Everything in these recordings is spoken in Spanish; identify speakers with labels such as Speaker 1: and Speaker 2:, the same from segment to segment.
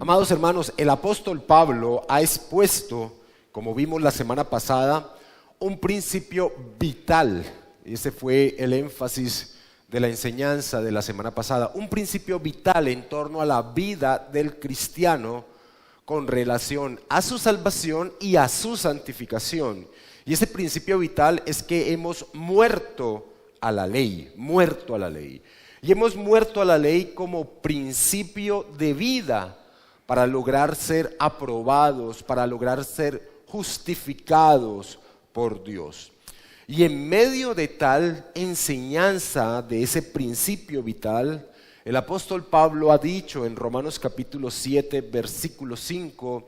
Speaker 1: Amados hermanos, el apóstol Pablo ha expuesto, como vimos la semana pasada, un principio vital. Ese fue el énfasis de la enseñanza de la semana pasada. Un principio vital en torno a la vida del cristiano con relación a su salvación y a su santificación. Y ese principio vital es que hemos muerto a la ley, Y hemos muerto a la ley como principio de vida para lograr ser aprobados, para lograr ser justificados por Dios. Y en medio de tal enseñanza de ese principio vital, el apóstol Pablo ha dicho en Romanos capítulo 7, versículo 5,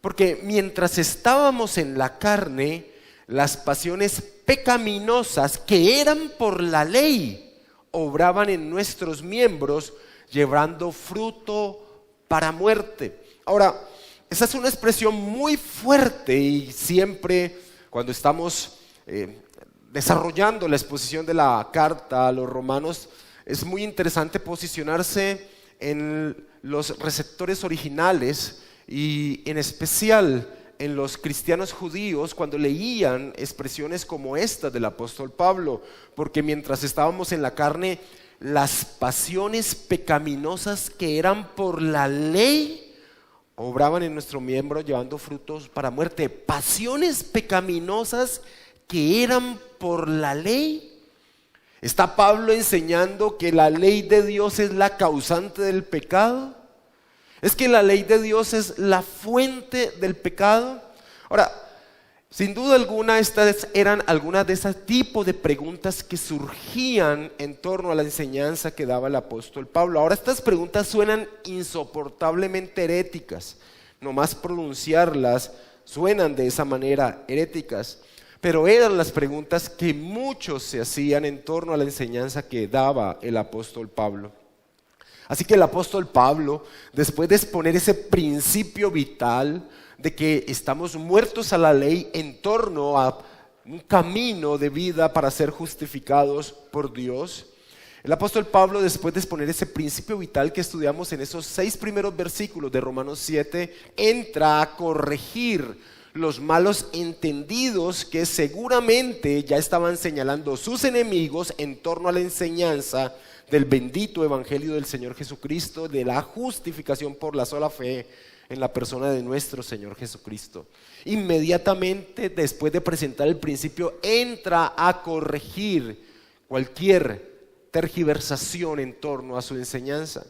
Speaker 1: porque mientras estábamos en la carne, las pasiones pecaminosas que eran por la ley obraban en nuestros miembros, llevando fruto para muerte. Ahora, esa es una expresión muy fuerte y siempre cuando estamos desarrollando la exposición de la carta a los romanos, es muy interesante posicionarse en los receptores originales y en especial en los cristianos judíos cuando leían expresiones como esta del apóstol Pablo, porque mientras estábamos en la carne, las pasiones pecaminosas que eran por la ley obraban en nuestro miembro llevando frutos para muerte. Pasiones pecaminosas que eran por la ley. ¿Está Pablo enseñando que la ley de Dios es la causante del pecado? ¿Es que la ley de Dios es la fuente del pecado? Ahora, sin duda alguna, estas eran algunas de ese tipo de preguntas que surgían en torno a la enseñanza que daba el apóstol Pablo. Ahora, estas preguntas suenan insoportablemente heréticas. Nomás pronunciarlas suenan de esa manera heréticas. Pero eran las preguntas que muchos se hacían en torno a la enseñanza que daba el apóstol Pablo. Así que el apóstol Pablo, después de exponer ese principio vital de que estamos muertos a la ley en torno a un camino de vida para ser justificados por Dios, el apóstol Pablo, después de exponer ese principio vital que estudiamos en esos 6 primeros versículos de Romanos 7, entra a corregir los malos entendidos que seguramente ya estaban señalando sus enemigos en torno a la enseñanza del bendito evangelio del Señor Jesucristo, de la justificación por la sola fe en la persona de nuestro Señor Jesucristo. Inmediatamente después de presentar el principio, entra a corregir cualquier tergiversación en torno a su enseñanza.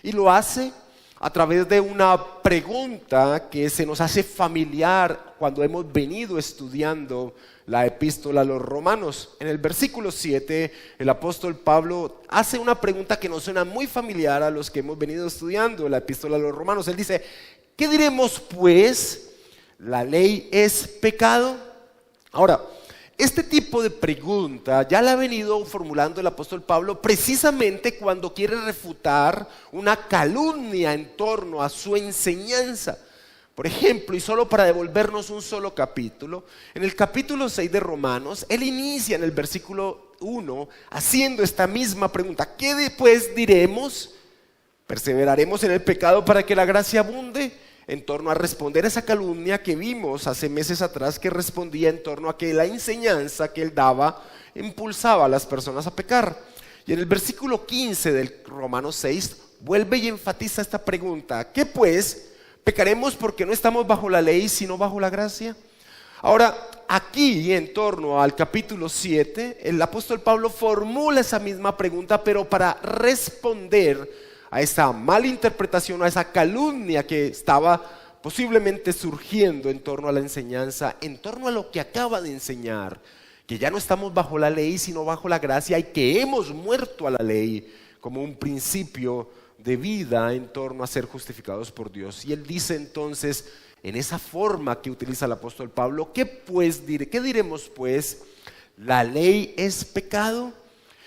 Speaker 1: Y lo hace a través de una pregunta que se nos hace familiar cuando hemos venido estudiando la epístola a los romanos. En el versículo 7, el apóstol Pablo hace una pregunta que nos suena muy familiar a los que hemos venido estudiando la epístola a los romanos. Él dice: ¿qué diremos pues? ¿La ley es pecado? Ahora, este tipo de pregunta ya la ha venido formulando el apóstol Pablo precisamente cuando quiere refutar una calumnia en torno a su enseñanza. Por ejemplo, y solo para devolvernos un solo capítulo, en el capítulo 6 de Romanos, él inicia en el versículo 1 haciendo esta misma pregunta: ¿qué después diremos? ¿Perseveraremos en el pecado para que la gracia abunde? En torno a responder a esa calumnia que vimos hace meses atrás, que respondía en torno a que la enseñanza que él daba impulsaba a las personas a pecar. Y en el versículo 15 del Romanos 6 vuelve y enfatiza esta pregunta: ¿qué pues? ¿Pecaremos porque no estamos bajo la ley sino bajo la gracia? Ahora, aquí en torno al capítulo 7, el apóstol Pablo formula esa misma pregunta, pero para responder a esa mala interpretación, a esa calumnia que estaba posiblemente surgiendo en torno a la enseñanza, en torno a lo que acaba de enseñar, que ya no estamos bajo la ley sino bajo la gracia, y que hemos muerto a la ley como un principio de vida en torno a ser justificados por Dios. Y él dice entonces, en esa forma que utiliza el apóstol Pablo: ¿qué diremos pues? ¿La ley es pecado?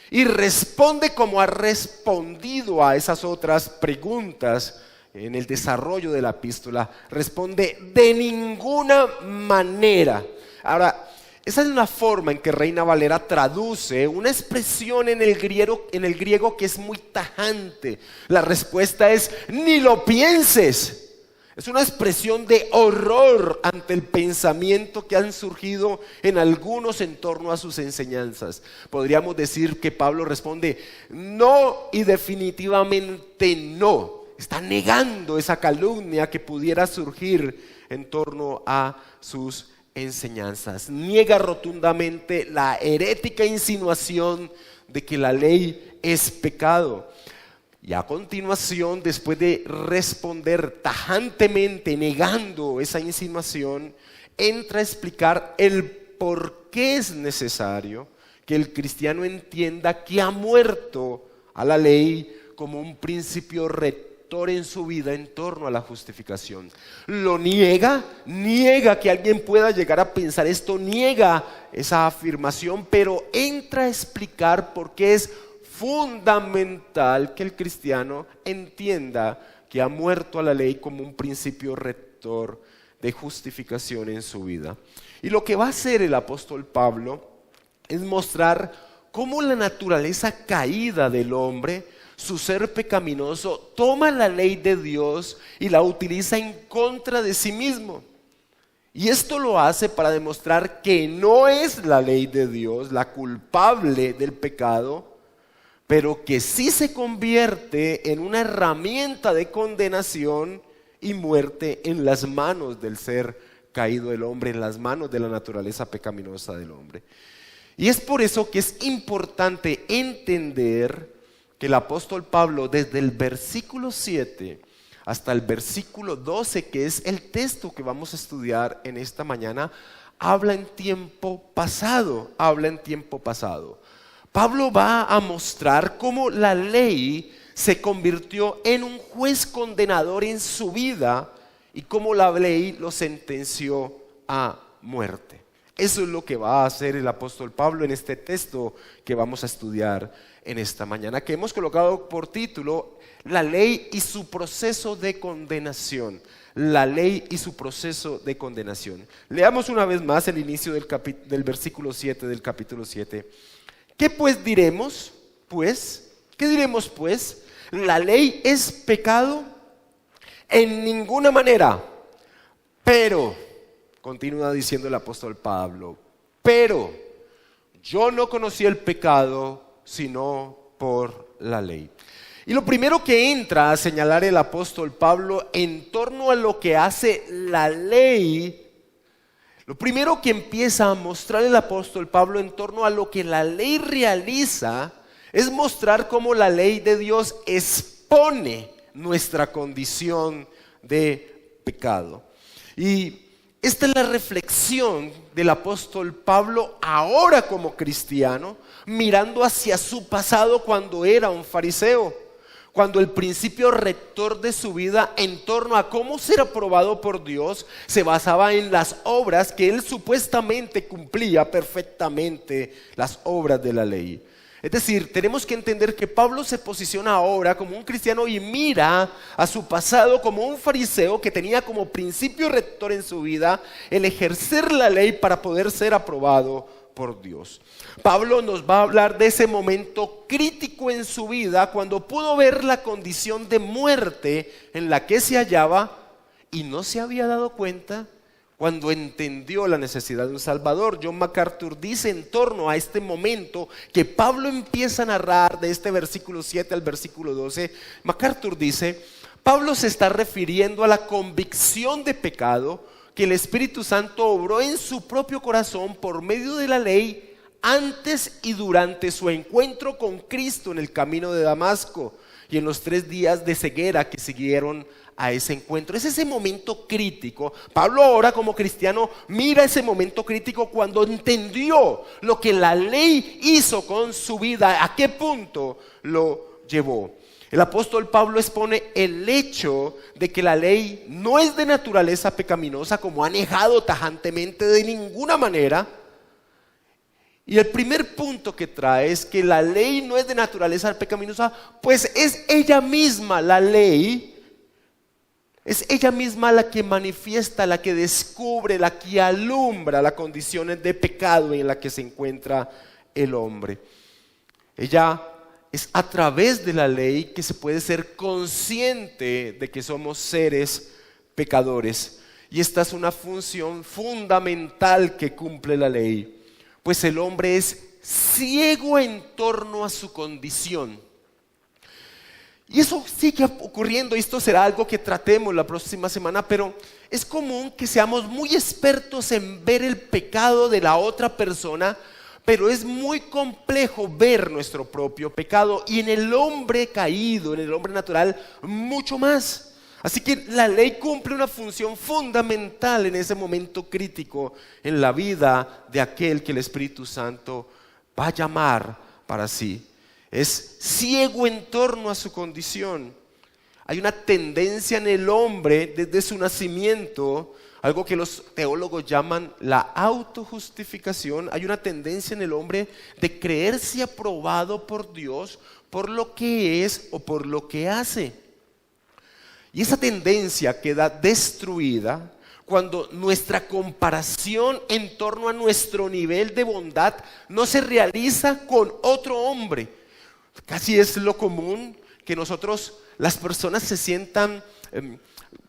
Speaker 1: Y responde como ha respondido a esas otras preguntas en el desarrollo de la epístola. Responde: de ninguna manera. Ahora, esa es una forma en que Reina Valera traduce una expresión en el griego que es muy tajante. La respuesta es: ni lo pienses. Es una expresión de horror ante el pensamiento que han surgido en algunos en torno a sus enseñanzas. Podríamos decir que Pablo responde no y definitivamente no. Está negando esa calumnia que pudiera surgir en torno a sus enseñanzas. Niega rotundamente la herética insinuación de que la ley es pecado. Y a continuación, después de responder tajantemente negando esa insinuación, entra a explicar el por qué es necesario que el cristiano entienda que ha muerto a la ley como un principio rector en su vida en torno a la justificación. Lo niega que alguien pueda llegar a pensar esto, niega esa afirmación, pero entra a explicar por qué es fundamental que el cristiano entienda que ha muerto a la ley como un principio rector de justificación en su vida. Y lo que va a hacer el apóstol Pablo es mostrar cómo la naturaleza caída del hombre, su ser pecaminoso, toma la ley de Dios y la utiliza en contra de sí mismo. Y esto lo hace para demostrar que no es la ley de Dios la culpable del pecado, pero que sí se convierte en una herramienta de condenación y muerte en las manos del ser caído del hombre, en las manos de la naturaleza pecaminosa del hombre. Y es por eso que es importante entender que el apóstol Pablo, desde el versículo 7 hasta el versículo 12, que es el texto que vamos a estudiar en esta mañana, habla en tiempo pasado. Pablo va a mostrar cómo la ley se convirtió en un juez condenador en su vida y cómo la ley lo sentenció a muerte. Eso es lo que va a hacer el apóstol Pablo en este texto que vamos a estudiar en esta mañana, que hemos colocado por título La ley y su proceso de condenación. La ley y su proceso de condenación. Leamos una vez más el inicio del versículo 7 del capítulo 7. ¿Qué pues diremos? ¿Qué diremos pues? ¿La ley es pecado? En ninguna manera. Pero, continúa diciendo el apóstol Pablo, pero yo no conocí el pecado sino por la ley. Y lo primero que entra a señalar el apóstol Pablo en torno a lo que hace la ley, lo primero que empieza a mostrar el apóstol Pablo en torno a lo que la ley realiza es mostrar cómo la ley de Dios expone nuestra condición de pecado. Y esta es la reflexión del apóstol Pablo ahora como cristiano, mirando hacia su pasado cuando era un fariseo, cuando el principio rector de su vida en torno a cómo ser aprobado por Dios se basaba en las obras que él supuestamente cumplía perfectamente, las obras de la ley. Es decir, tenemos que entender que Pablo se posiciona ahora como un cristiano y mira a su pasado como un fariseo que tenía como principio rector en su vida el ejercer la ley para poder ser aprobado por Dios. Pablo nos va a hablar de ese momento crítico en su vida cuando pudo ver la condición de muerte en la que se hallaba y no se había dado cuenta cuando entendió la necesidad de un Salvador. John MacArthur dice en torno a este momento que Pablo empieza a narrar de este versículo 7 al versículo 12. MacArthur dice, Pablo se está refiriendo a la convicción de pecado que el Espíritu Santo obró en su propio corazón por medio de la ley antes y durante su encuentro con Cristo en el camino de Damasco y en los 3 días de ceguera que siguieron a ese encuentro. Es ese momento crítico. Pablo ahora como cristiano mira ese momento crítico cuando entendió lo que la ley hizo con su vida, a qué punto lo llevó. El apóstol Pablo expone el hecho de que la ley no es de naturaleza pecaminosa como ha negado tajantemente de ninguna manera. Y el primer punto que trae es que la ley no es de naturaleza pecaminosa, pues es ella misma la ley. Es ella misma la que manifiesta, la que descubre, la que alumbra las condiciones de pecado en las que se encuentra el hombre. Ella es a través de la ley que se puede ser consciente de que somos seres pecadores. Y esta es una función fundamental que cumple la ley, pues el hombre es ciego en torno a su condición. Y eso sigue ocurriendo, y esto será algo que tratemos la próxima semana, pero es común que seamos muy expertos en ver el pecado de la otra persona, pero es muy complejo ver nuestro propio pecado, y en el hombre caído, en el hombre natural, mucho más. Así que la ley cumple una función fundamental en ese momento crítico en la vida de aquel que el Espíritu Santo va a llamar para sí. Es ciego en torno a su condición. Hay una tendencia en el hombre desde su nacimiento, algo que los teólogos llaman la autojustificación. Hay una tendencia en el hombre de creerse aprobado por Dios por lo que es o por lo que hace. Y esa tendencia queda destruida cuando nuestra comparación en torno a nuestro nivel de bondad no se realiza con otro hombre. Casi es lo común que nosotros, las personas se sientan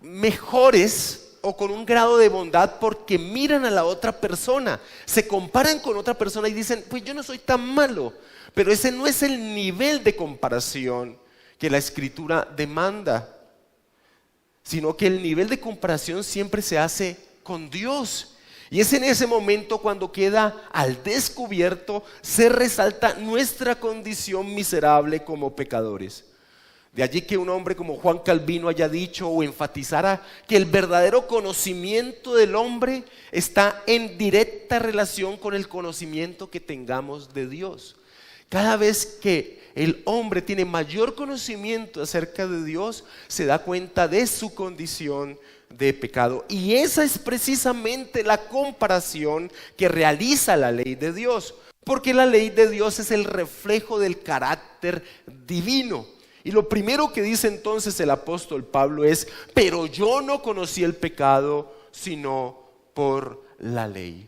Speaker 1: mejores o con un grado de bondad porque miran a la otra persona, se comparan con otra persona y dicen, pues yo no soy tan malo, pero ese no es el nivel de comparación que la Escritura demanda, sino que el nivel de comparación siempre se hace con Dios. Y es en ese momento cuando queda al descubierto, se resalta nuestra condición miserable como pecadores. De allí que un hombre como Juan Calvino haya dicho o enfatizara que el verdadero conocimiento del hombre está en directa relación con el conocimiento que tengamos de Dios. Cada vez que el hombre tiene mayor conocimiento acerca de Dios, se da cuenta de su condición de pecado. Y esa es precisamente la comparación que realiza la ley de Dios, porque la ley de Dios es el reflejo del carácter divino. Y lo primero que dice entonces el apóstol Pablo es, pero yo no conocí el pecado sino por la ley.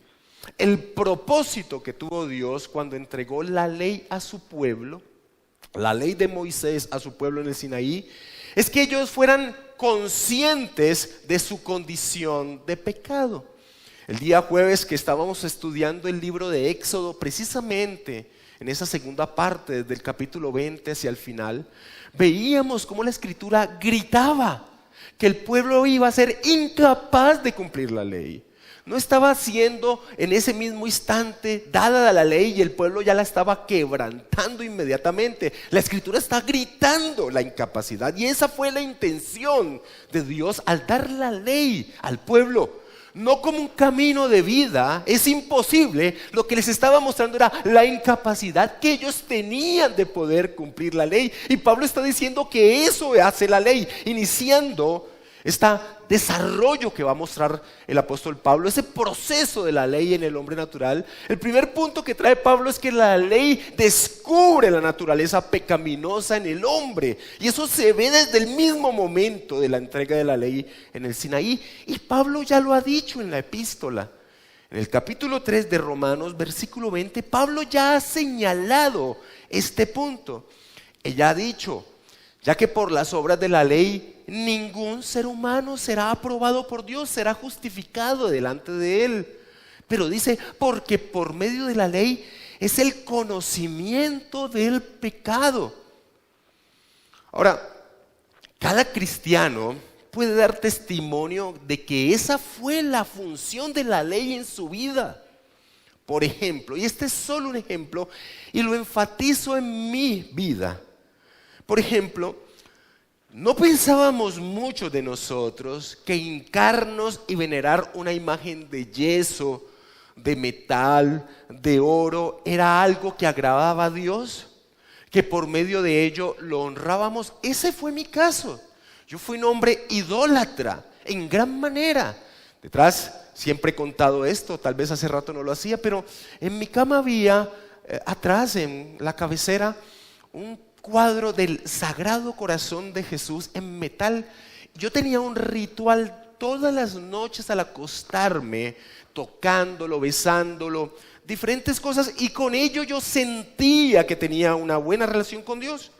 Speaker 1: El propósito que tuvo Dios cuando entregó la ley a su pueblo, la ley de Moisés a su pueblo en el Sinaí, es que ellos fueran conscientes de su condición de pecado. El día jueves que estábamos estudiando el libro de Éxodo, precisamente en esa segunda parte, desde el capítulo 20 hacia el final, veíamos cómo la Escritura gritaba que el pueblo iba a ser incapaz de cumplir la ley. No estaba siendo en ese mismo instante dada la ley y el pueblo ya la estaba quebrantando inmediatamente. La Escritura está gritando la incapacidad, y esa fue la intención de Dios al dar la ley al pueblo. No como un camino de vida, es imposible. Lo que les estaba mostrando era la incapacidad que ellos tenían de poder cumplir la ley. Y Pablo está diciendo que eso hace la ley, iniciando este desarrollo que va a mostrar el apóstol Pablo, ese proceso de la ley en el hombre natural. El primer punto que trae Pablo es que la ley descubre la naturaleza pecaminosa en el hombre, y eso se ve desde el mismo momento de la entrega de la ley en el Sinaí. Y Pablo ya lo ha dicho en la epístola. En el capítulo 3 de Romanos, versículo 20, Pablo ya ha señalado este punto. Ella ha dicho, ya que por las obras de la ley ningún ser humano será aprobado por Dios, será justificado delante de Él. Pero dice, porque por medio de la ley es el conocimiento del pecado. Ahora, cada cristiano puede dar testimonio de que esa fue la función de la ley en su vida. Por ejemplo, y este es solo un ejemplo, y lo enfatizo en mi vida. Por ejemplo, no pensábamos mucho de nosotros que hincarnos y venerar una imagen de yeso, de metal, de oro, era algo que agradaba a Dios, que por medio de ello lo honrábamos. Ese fue mi caso. Yo fui un hombre idólatra en gran manera. Detrás, siempre he contado esto, tal vez hace rato no lo hacía, pero en mi cama había, atrás en la cabecera, un cuadro del Sagrado Corazón de Jesús en metal. Yo tenía un ritual todas las noches al acostarme, tocándolo, besándolo, diferentes cosas, y con ello yo sentía que tenía una buena relación con Dios.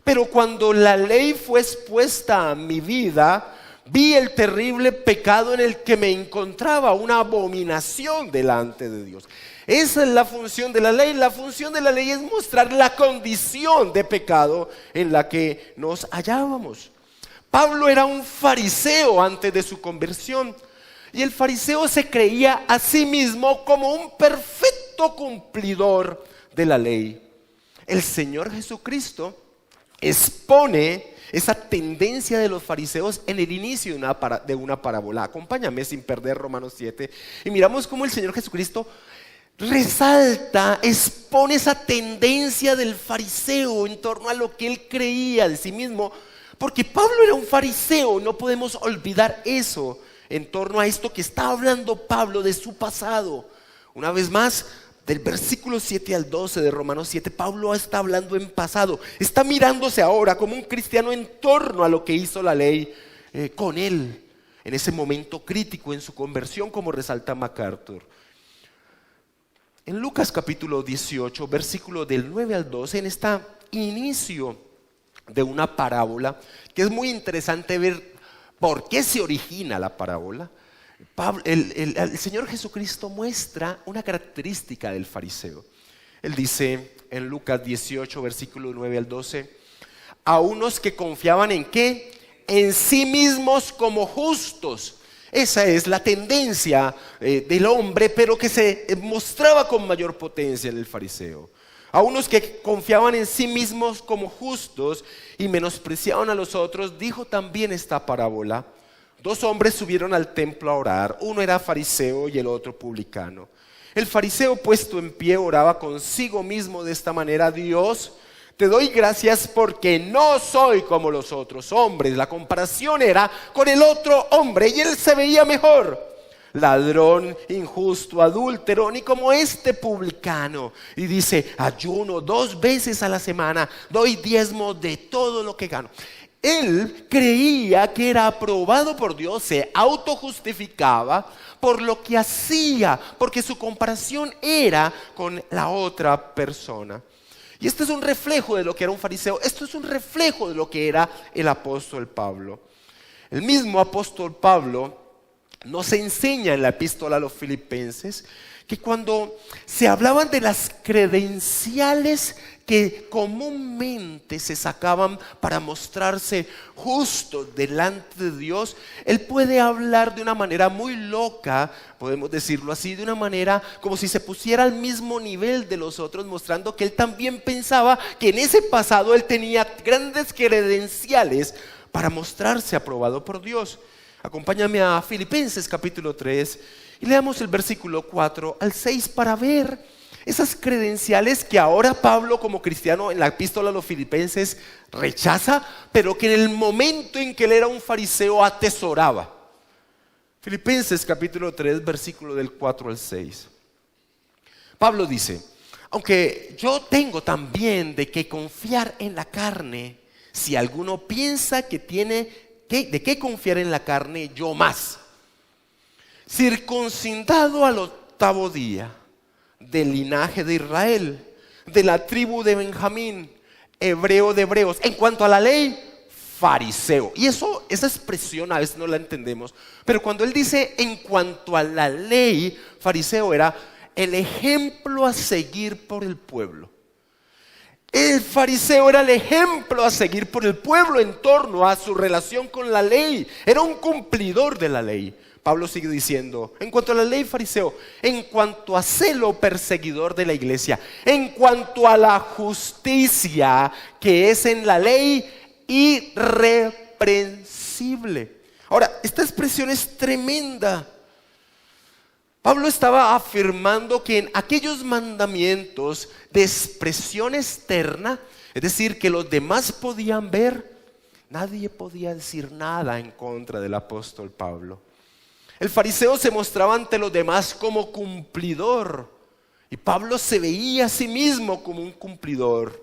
Speaker 1: Pero cuando la ley fue expuesta a mi vida, Vi el terrible pecado en el que me encontraba, una abominación delante de Dios. Esa es la función de la ley. La función de la ley es mostrar la condición de pecado en la que nos hallábamos. Pablo era un fariseo antes de su conversión, y el fariseo se creía a sí mismo como un perfecto cumplidor de la ley. El Señor Jesucristo expone esa tendencia de los fariseos en el inicio de una parábola. Acompáñame sin perder Romanos 7 y miramos cómo el Señor Jesucristo resalta, expone esa tendencia del fariseo en torno a lo que él creía de sí mismo, porque Pablo era un fariseo. No podemos olvidar eso en torno a esto que está hablando Pablo de su pasado. Una vez más, del versículo 7 al 12 de Romanos 7, Pablo está hablando en pasado. Está mirándose ahora como un cristiano en torno a lo que hizo la ley con él en ese momento crítico en su conversión, como resalta MacArthur. En Lucas capítulo 18, versículo del 9 al 12, en este inicio de una parábola, que es muy interesante ver por qué se origina la parábola. El Señor Jesucristo muestra una característica del fariseo. Él dice en Lucas 18, versículo 9 al 12, a unos que confiaban ¿en qué? En sí mismos como justos. Esa es la tendencia del hombre, pero que se mostraba con mayor potencia en el fariseo. A unos que confiaban en sí mismos como justos y menospreciaban a los otros, dijo también esta parábola. 2 hombres subieron al templo a orar, uno era fariseo y el otro publicano. El fariseo, puesto en pie, oraba consigo mismo de esta manera: Dios, te doy gracias porque no soy como los otros hombres. La comparación era con el otro hombre y él se veía mejor. Ladrón, injusto, adúltero, ni como este publicano. Y dice: ayuno 2 veces a la semana, doy diezmo de todo lo que gano. Él creía que era aprobado por Dios, se autojustificaba por lo que hacía, porque su comparación era con la otra persona. Y esto es un reflejo de lo que era un fariseo. Esto es un reflejo de lo que era el apóstol Pablo. El mismo apóstol Pablo nos enseña en la epístola a los Filipenses que cuando se hablaban de las credenciales que comúnmente se sacaban para mostrarse justos delante de Dios, él puede hablar de una manera muy loca, podemos decirlo así, de una manera como si se pusiera al mismo nivel de los otros, mostrando que él también pensaba que en ese pasado él tenía grandes credenciales para mostrarse aprobado por Dios. Acompáñame a Filipenses capítulo 3 y leamos el versículo 4 al 6 para ver esas credenciales que ahora Pablo, como cristiano, en la epístola a los Filipenses rechaza, pero que en el momento en que él era un fariseo atesoraba. Filipenses capítulo 3, versículo del 4 al 6. Pablo dice: aunque yo tengo también de qué confiar en la carne, si alguno piensa que tiene de qué confiar en la carne, yo más. Circuncidado al 8º día, del linaje de Israel, de la tribu de Benjamín, hebreo de hebreos, en cuanto a la ley, fariseo. Y esa expresión a veces no la entendemos, pero cuando él dice en cuanto a la ley, fariseo era el ejemplo a seguir por el pueblo. El fariseo era el ejemplo a seguir por el pueblo en torno a su relación con la ley. Era un cumplidor de la ley. Pablo sigue diciendo, en cuanto a la ley, fariseo; en cuanto a celo, perseguidor de la iglesia; en cuanto a la justicia que es en la ley, irreprensible. Ahora, esta expresión es tremenda. Pablo estaba afirmando que en aquellos mandamientos de expresión externa, es decir, que los demás podían ver, nadie podía decir nada en contra del apóstol Pablo. El fariseo se mostraba ante los demás como cumplidor, y Pablo se veía a sí mismo como un cumplidor.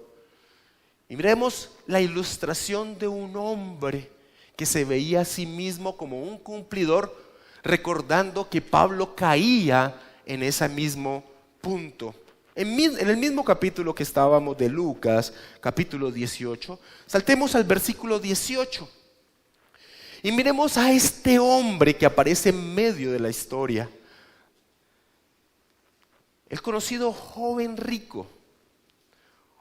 Speaker 1: Y miremos la ilustración de un hombre que se veía a sí mismo como un cumplidor, recordando que Pablo caía en ese mismo punto. En el mismo capítulo que estábamos de Lucas, capítulo 18, saltemos al versículo 18. Y miremos a este hombre que aparece en medio de la historia. El conocido joven rico.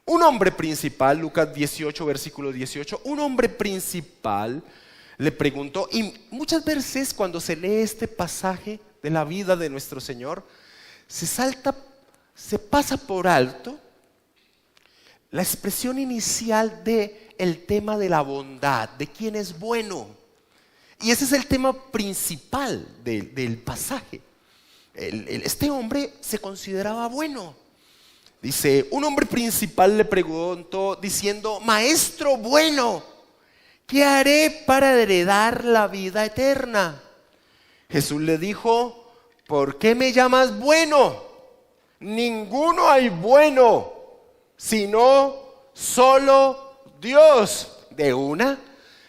Speaker 1: Un hombre principal, Lucas 18, versículo 18, un hombre principal le preguntó, y muchas veces cuando se lee este pasaje de la vida de nuestro Señor, se pasa por alto la expresión inicial del tema de la bondad, de quién es bueno. Y ese es el tema principal del pasaje. Este hombre se consideraba bueno. Dice, un hombre principal le preguntó diciendo, maestro bueno, ¿qué haré para heredar la vida eterna? Jesús le dijo, ¿por qué me llamas bueno? Ninguno hay bueno, sino solo Dios. De una,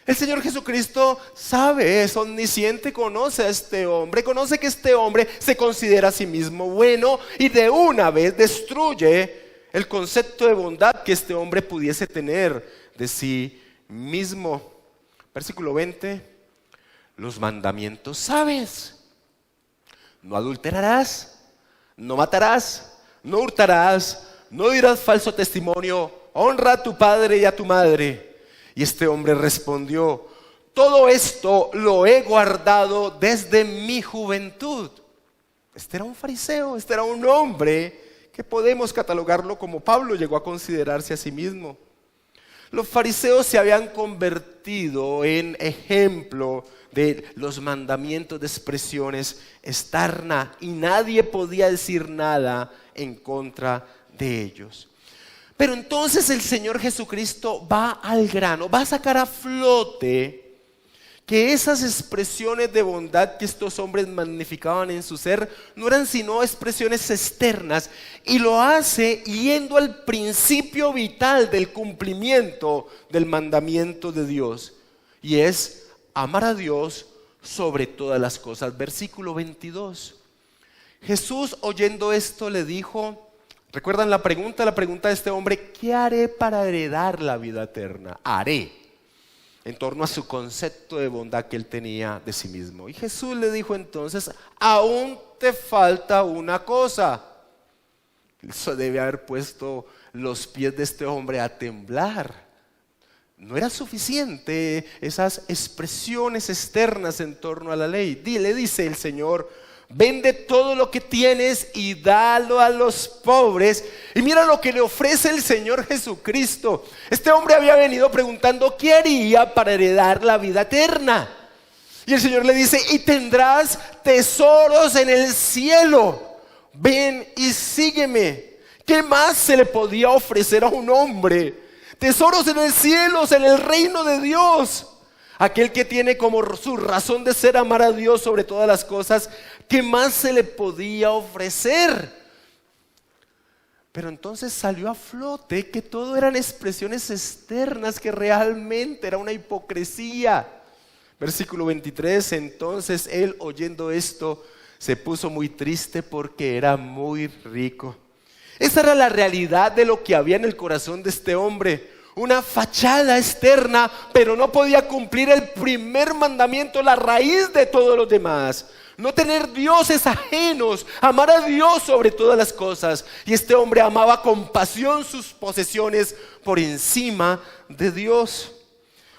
Speaker 1: el Señor Jesucristo sabe, es omnisciente, conoce a este hombre, conoce que este hombre se considera a sí mismo bueno y de una vez destruye el concepto de bondad que este hombre pudiese tener de sí mismo. Versículo 20, los mandamientos sabes: no adulterarás, no matarás, no hurtarás, no dirás falso testimonio, honra a tu padre y a tu madre. Y este hombre respondió, todo esto lo he guardado desde mi juventud. Este era un fariseo, este era un hombre que podemos catalogarlo como Pablo llegó a considerarse a sí mismo. Los fariseos se habían convertido en ejemplo de los mandamientos de expresiones externas y nadie podía decir nada en contra de ellos. Pero entonces el Señor Jesucristo va al grano, va a sacar a flote que esas expresiones de bondad que estos hombres magnificaban en su ser no eran sino expresiones externas, y lo hace yendo al principio vital del cumplimiento del mandamiento de Dios, y es amar a Dios sobre todas las cosas. Versículo 22. Jesús, oyendo esto, le dijo, ¿recuerdan la pregunta? La pregunta de este hombre, ¿qué haré para heredar la vida eterna? Haré, en torno a su concepto de bondad que él tenía de sí mismo. Y Jesús le dijo entonces, aún te falta una cosa. Eso debe haber puesto los pies de este hombre a temblar. No era suficiente esas expresiones externas en torno a la ley. Le dice el Señor, vende todo lo que tienes y dalo a los pobres. Y mira lo que le ofrece el Señor Jesucristo. Este hombre había venido preguntando qué haría para heredar la vida eterna. Y el Señor le dice, y tendrás tesoros en el cielo. Ven y sígueme. ¿Qué más se le podía ofrecer a un hombre? Tesoros en el cielo, en el reino de Dios. Aquel que tiene como su razón de ser amar a Dios sobre todas las cosas, ¿qué más se le podía ofrecer? Pero entonces salió a flote que todo eran expresiones externas, que realmente era una hipocresía. Versículo 23, entonces él, oyendo esto, se puso muy triste porque era muy rico. Esa era la realidad de lo que había en el corazón de este hombre. Una fachada externa, pero no podía cumplir el primer mandamiento, la raíz de todos los demás. No tener dioses ajenos, amar a Dios sobre todas las cosas. Y este hombre amaba con pasión sus posesiones por encima de Dios.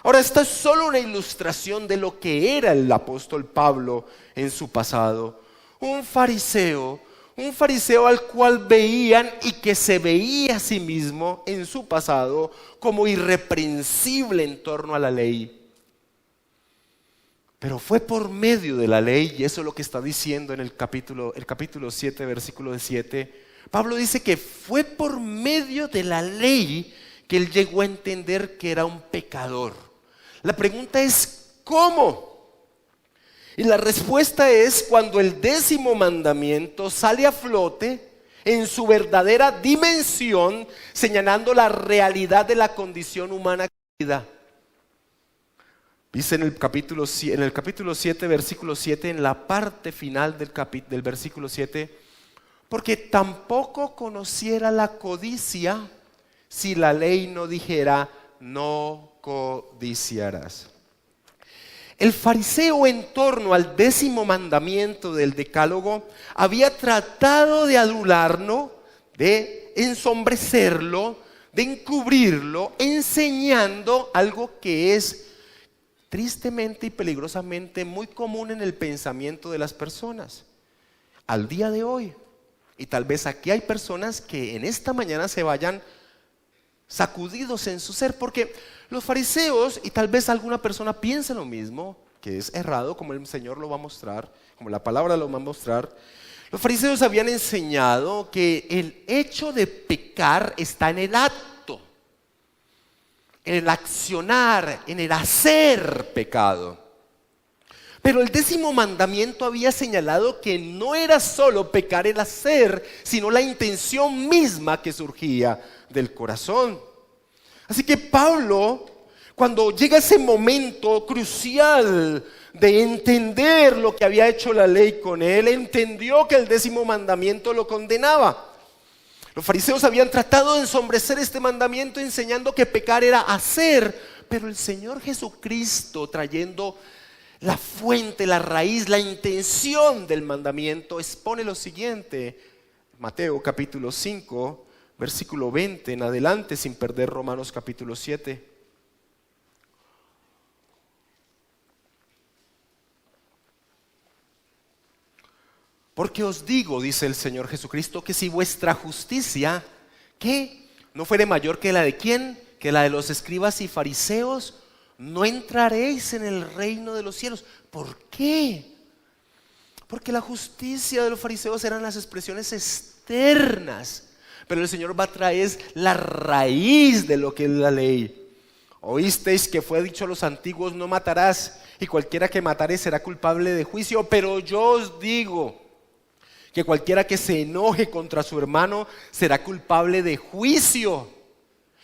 Speaker 1: Ahora, esta es solo una ilustración de lo que era el apóstol Pablo en su pasado. Un fariseo al cual veían y que se veía a sí mismo en su pasado como irreprensible en torno a la ley. Pero fue por medio de la ley, y eso es lo que está diciendo en el capítulo 7, versículo 7. Pablo dice que fue por medio de la ley que él llegó a entender que era un pecador. La pregunta es, ¿cómo? Y la respuesta es cuando el 10º mandamiento sale a flote en su verdadera dimensión, señalando la realidad de la condición humana caída. Dice en el capítulo 7, versículo 7, en la parte final del versículo 7, porque tampoco conociera la codicia si la ley no dijera, no codiciarás. El fariseo, en torno al 10º mandamiento del Decálogo, había tratado de adularlo, de ensombrecerlo, de encubrirlo, enseñando algo que es tristemente y peligrosamente muy común en el pensamiento de las personas al día de hoy. Y tal vez aquí hay personas que en esta mañana se vayan sacudidos en su ser, porque los fariseos, y tal vez alguna persona piense lo mismo, que es errado, como el Señor lo va a mostrar, como la palabra lo va a mostrar. Los fariseos habían enseñado que el hecho de pecar está en el acto, en el accionar, en el hacer pecado. Pero el 10º mandamiento había señalado que no era solo pecar el hacer, sino la intención misma que surgía del corazón. Así que Pablo, cuando llega ese momento crucial de entender lo que había hecho la ley con él, entendió que el 10º mandamiento lo condenaba. Los fariseos habían tratado de ensombrecer este mandamiento enseñando que pecar era hacer, pero el Señor Jesucristo, trayendo la fuente, la raíz, la intención del mandamiento, expone lo siguiente: Mateo capítulo 5, versículo 20 en adelante, sin perder Romanos capítulo 7. Porque os digo, dice el Señor Jesucristo, que si vuestra justicia, ¿qué? ¿No fuere mayor que la de quién? Que la de los escribas y fariseos, no entraréis en el reino de los cielos. ¿Por qué? Porque la justicia de los fariseos eran las expresiones externas, pero el Señor va a traer la raíz de lo que es la ley. Oísteis que fue dicho a los antiguos: no matarás, y cualquiera que matare será culpable de juicio. Pero yo os digo que cualquiera que se enoje contra su hermano será culpable de juicio.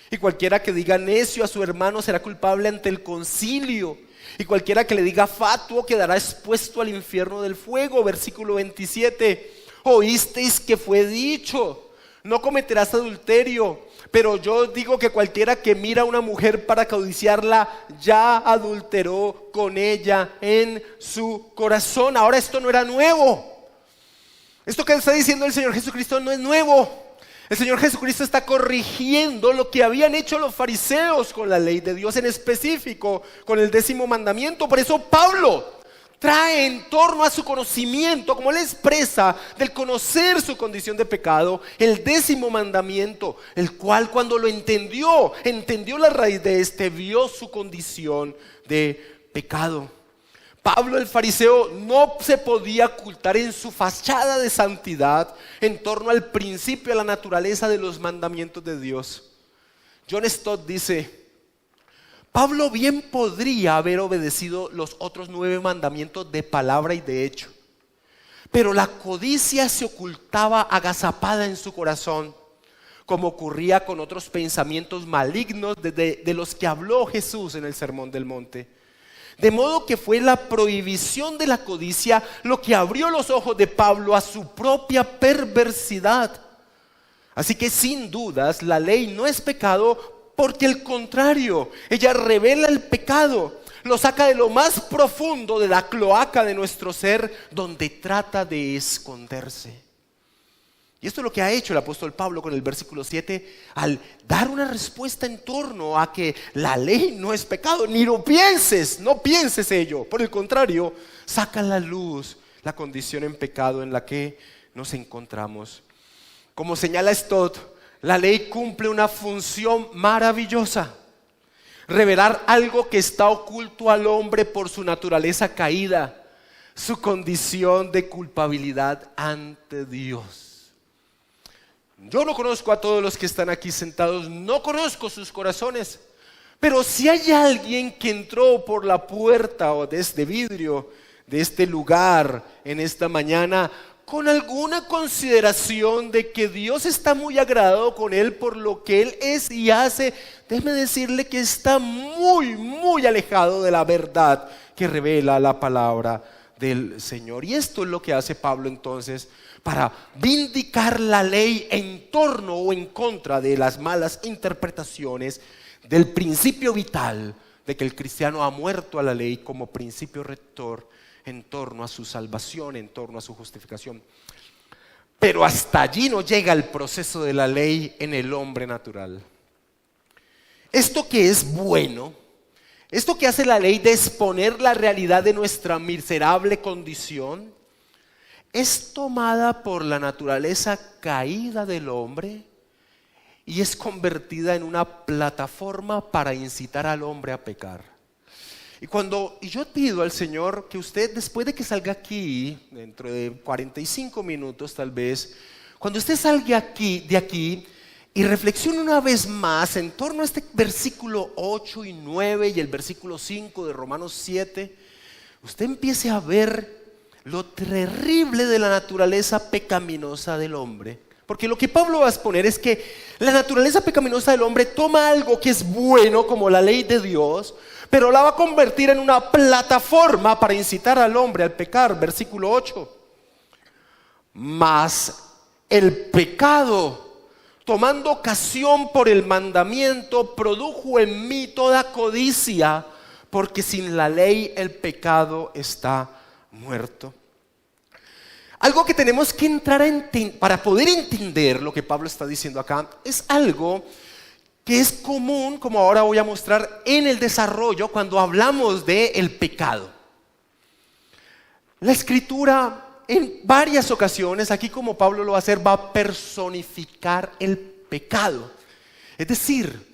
Speaker 1: Y cualquiera que diga necio a su hermano será culpable ante el concilio. Y cualquiera que le diga fatuo quedará expuesto al infierno del fuego. Versículo 27. Oísteis que fue dicho: no cometerás adulterio. Pero yo digo que cualquiera que mira a una mujer para codiciarla ya adulteró con ella en su corazón. Ahora, esto no era nuevo. Esto que está diciendo el Señor Jesucristo no es nuevo. El Señor Jesucristo está corrigiendo lo que habían hecho los fariseos con la ley de Dios, en específico con el 10º mandamiento. Por eso Pablo trae en torno a su conocimiento, como él expresa, del conocer su condición de pecado, el 10º mandamiento, el cual cuando lo entendió la raíz de este, vio su condición de pecado. Pablo el fariseo no se podía ocultar en su fachada de santidad en torno al principio, a la naturaleza de los mandamientos de Dios. John Stott dice: Pablo bien podría haber obedecido los otros 9 mandamientos de palabra y de hecho, pero la codicia se ocultaba agazapada en su corazón, como ocurría con otros pensamientos malignos de los que habló Jesús en el Sermón del Monte. De modo que fue la prohibición de la codicia lo que abrió los ojos de Pablo a su propia perversidad. Así que sin dudas la ley no es pecado, porque al contrario, ella revela el pecado, lo saca de lo más profundo de la cloaca de nuestro ser, donde trata de esconderse. Y esto es lo que ha hecho el apóstol Pablo con el versículo 7 al dar una respuesta en torno a que la ley no es pecado. Ni lo pienses, no pienses ello. Por el contrario, saca a la luz la condición en pecado en la que nos encontramos. Como señala Stott, la ley cumple una función maravillosa: revelar algo que está oculto al hombre por su naturaleza caída, su condición de culpabilidad ante Dios. Yo no conozco a todos los que están aquí sentados, no conozco sus corazones, pero si hay alguien que entró por la puerta o de este vidrio, de este lugar en esta mañana, con alguna consideración de que Dios está muy agradado con él por lo que él es y hace, déjeme decirle que está muy, muy alejado de la verdad que revela la palabra del Señor. Y esto es lo que hace Pablo entonces para vindicar la ley en torno o en contra de las malas interpretaciones del principio vital de que el cristiano ha muerto a la ley como principio rector en torno a su salvación, en torno a su justificación. Pero hasta allí no llega el proceso de la ley en el hombre natural. Esto que es bueno, esto que hace la ley de exponer la realidad de nuestra miserable condición, es tomada por la naturaleza caída del hombre y es convertida en una plataforma para incitar al hombre a pecar. Y yo pido al Señor que usted, después de que salga aquí, dentro de 45 minutos tal vez, cuando usted salga de aquí y reflexione una vez más en torno a este versículo 8 y 9 y el versículo 5 de Romanos 7, usted empiece a ver lo terrible de la naturaleza pecaminosa del hombre. Porque lo que Pablo va a exponer es que la naturaleza pecaminosa del hombre toma algo que es bueno como la ley de Dios, pero la va a convertir en una plataforma para incitar al hombre al pecar. Versículo 8. Mas el pecado, tomando ocasión por el mandamiento, produjo en mí toda codicia, porque sin la ley el pecado está muerto. Algo que tenemos que entrar para poder entender lo que Pablo está diciendo acá, es algo que es común, como ahora voy a mostrar, en el desarrollo cuando hablamos del pecado. La Escritura en varias ocasiones, aquí como Pablo lo va a hacer, va a personificar el pecado. Es decir,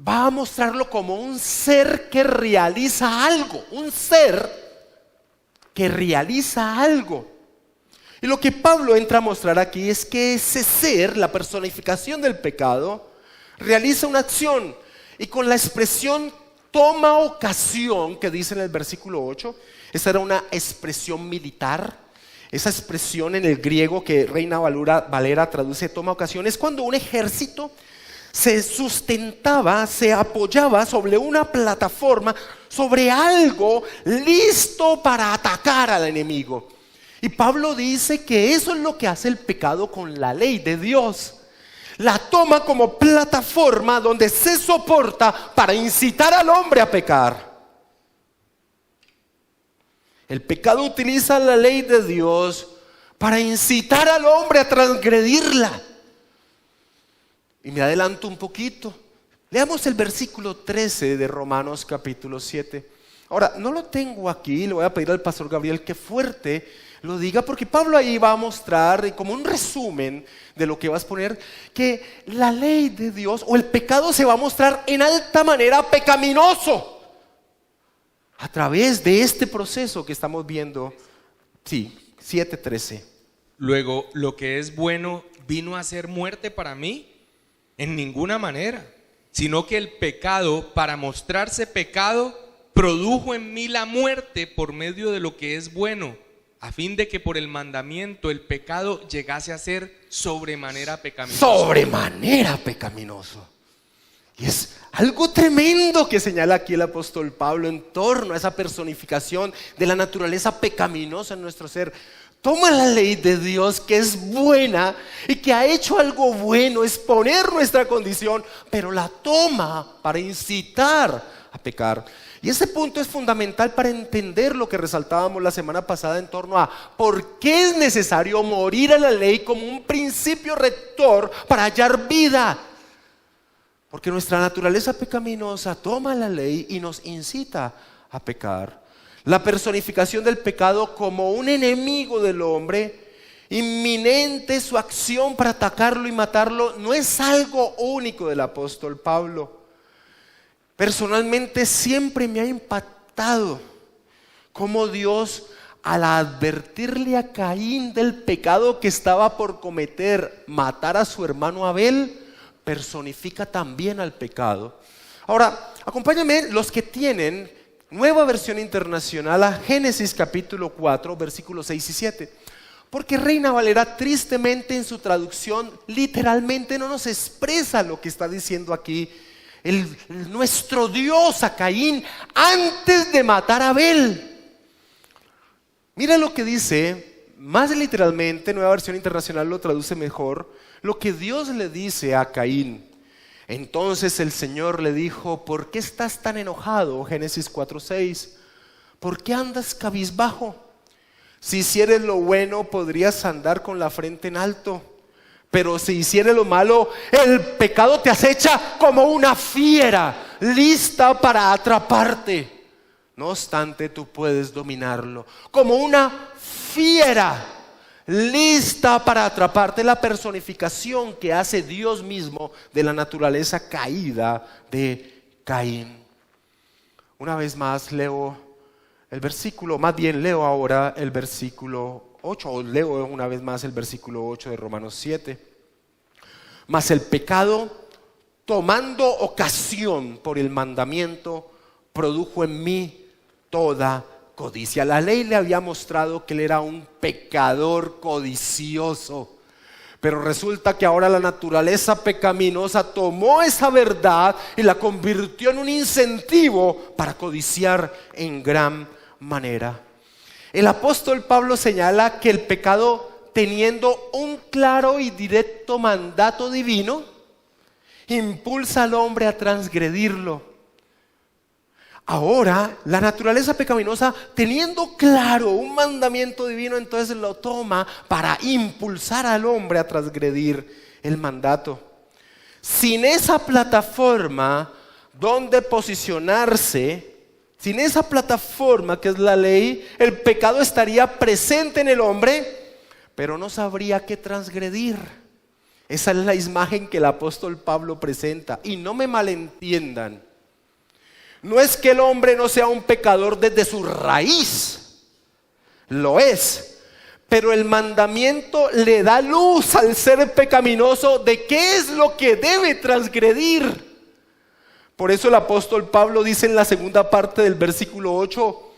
Speaker 1: va a mostrarlo como un ser que realiza algo, un ser que realiza algo. Y lo que Pablo entra a mostrar aquí es que ese ser, la personificación del pecado, realiza una acción y con la expresión toma ocasión que dice en el versículo 8, esa era una expresión militar. Esa expresión en el griego que Reina Valera traduce toma ocasión, es cuando un ejército se sustentaba, se apoyaba sobre una plataforma, sobre algo listo para atacar al enemigo. Y Pablo dice que eso es lo que hace el pecado con la ley de Dios. La toma como plataforma donde se soporta para incitar al hombre a pecar. El pecado utiliza la ley de Dios para incitar al hombre a transgredirla. Y me adelanto un poquito. Leamos el versículo 13 de Romanos capítulo 7. Ahora, no lo tengo aquí, le voy a pedir al pastor Gabriel que fuerte lo diga, porque Pablo ahí va a mostrar como un resumen de lo que va a exponer, que la ley de Dios o el pecado se va a mostrar en alta manera pecaminoso a través de este proceso que estamos viendo. Sí, 7:13.
Speaker 2: Luego, lo que es bueno vino a ser muerte para mí en ninguna manera, sino que el pecado, para mostrarse pecado, produjo en mí la muerte por medio de lo que es bueno, a fin de que por el mandamiento el pecado llegase a ser sobremanera pecaminoso.
Speaker 1: Sobremanera pecaminoso. Y es algo tremendo que señala aquí el apóstol Pablo en torno a esa personificación de la naturaleza pecaminosa en nuestro ser. Toma la ley de Dios que es buena y que ha hecho algo bueno, exponer nuestra condición, pero la toma para incitar a pecar. Y ese punto es fundamental para entender lo que resaltábamos la semana pasada en torno a por qué es necesario morir a la ley como un principio rector para hallar vida. Porque nuestra naturaleza pecaminosa toma la ley y nos incita a pecar. La personificación del pecado como un enemigo del hombre, inminente su acción para atacarlo y matarlo, no es algo único del apóstol Pablo. Personalmente siempre me ha impactado cómo Dios, al advertirle a Caín del pecado que estaba por cometer, matar a su hermano Abel, personifica también al pecado. Ahora, acompáñenme los que tienen Nueva Versión Internacional a Génesis capítulo 4, versículos 6 y 7. Porque Reina Valera tristemente en su traducción literalmente no nos expresa lo que está diciendo aquí nuestro Dios a Caín antes de matar a Abel. Mira lo que dice, más literalmente, Nueva Versión Internacional lo traduce mejor, lo que Dios le dice a Caín. Entonces el Señor le dijo: ¿por qué estás tan enojado? Génesis 4:6. ¿Por qué andas cabizbajo? Si hicieres lo bueno, podrías andar con la frente en alto. Pero si hicieres lo malo, el pecado te acecha como una fiera, lista para atraparte. No obstante, tú puedes dominarlo. Como una fiera, lista para atraparte. La personificación que hace Dios mismo de la naturaleza caída de Caín. Una vez más leo el versículo, más bien leo ahora el versículo 8, o leo una vez más el versículo 8 de Romanos 7. Mas el pecado, tomando ocasión por el mandamiento, produjo en mí toda codicia. La ley le había mostrado que él era un pecador codicioso, pero resulta que ahora la naturaleza pecaminosa tomó esa verdad y la convirtió en un incentivo para codiciar en gran manera. El apóstol Pablo señala que el pecado, teniendo un claro y directo mandato divino, impulsa al hombre a transgredirlo. Ahora, la naturaleza pecaminosa, teniendo claro un mandamiento divino, entonces lo toma para impulsar al hombre a transgredir el mandato. Sin esa plataforma donde posicionarse, sin esa plataforma que es la ley, el pecado estaría presente en el hombre, pero no sabría qué transgredir. Esa es la imagen que el apóstol Pablo presenta. Y no me malentiendan. No es que el hombre no sea un pecador desde su raíz, lo es, pero el mandamiento le da luz al ser pecaminoso de qué es lo que debe transgredir. Por eso el apóstol Pablo dice en la segunda parte del versículo 8: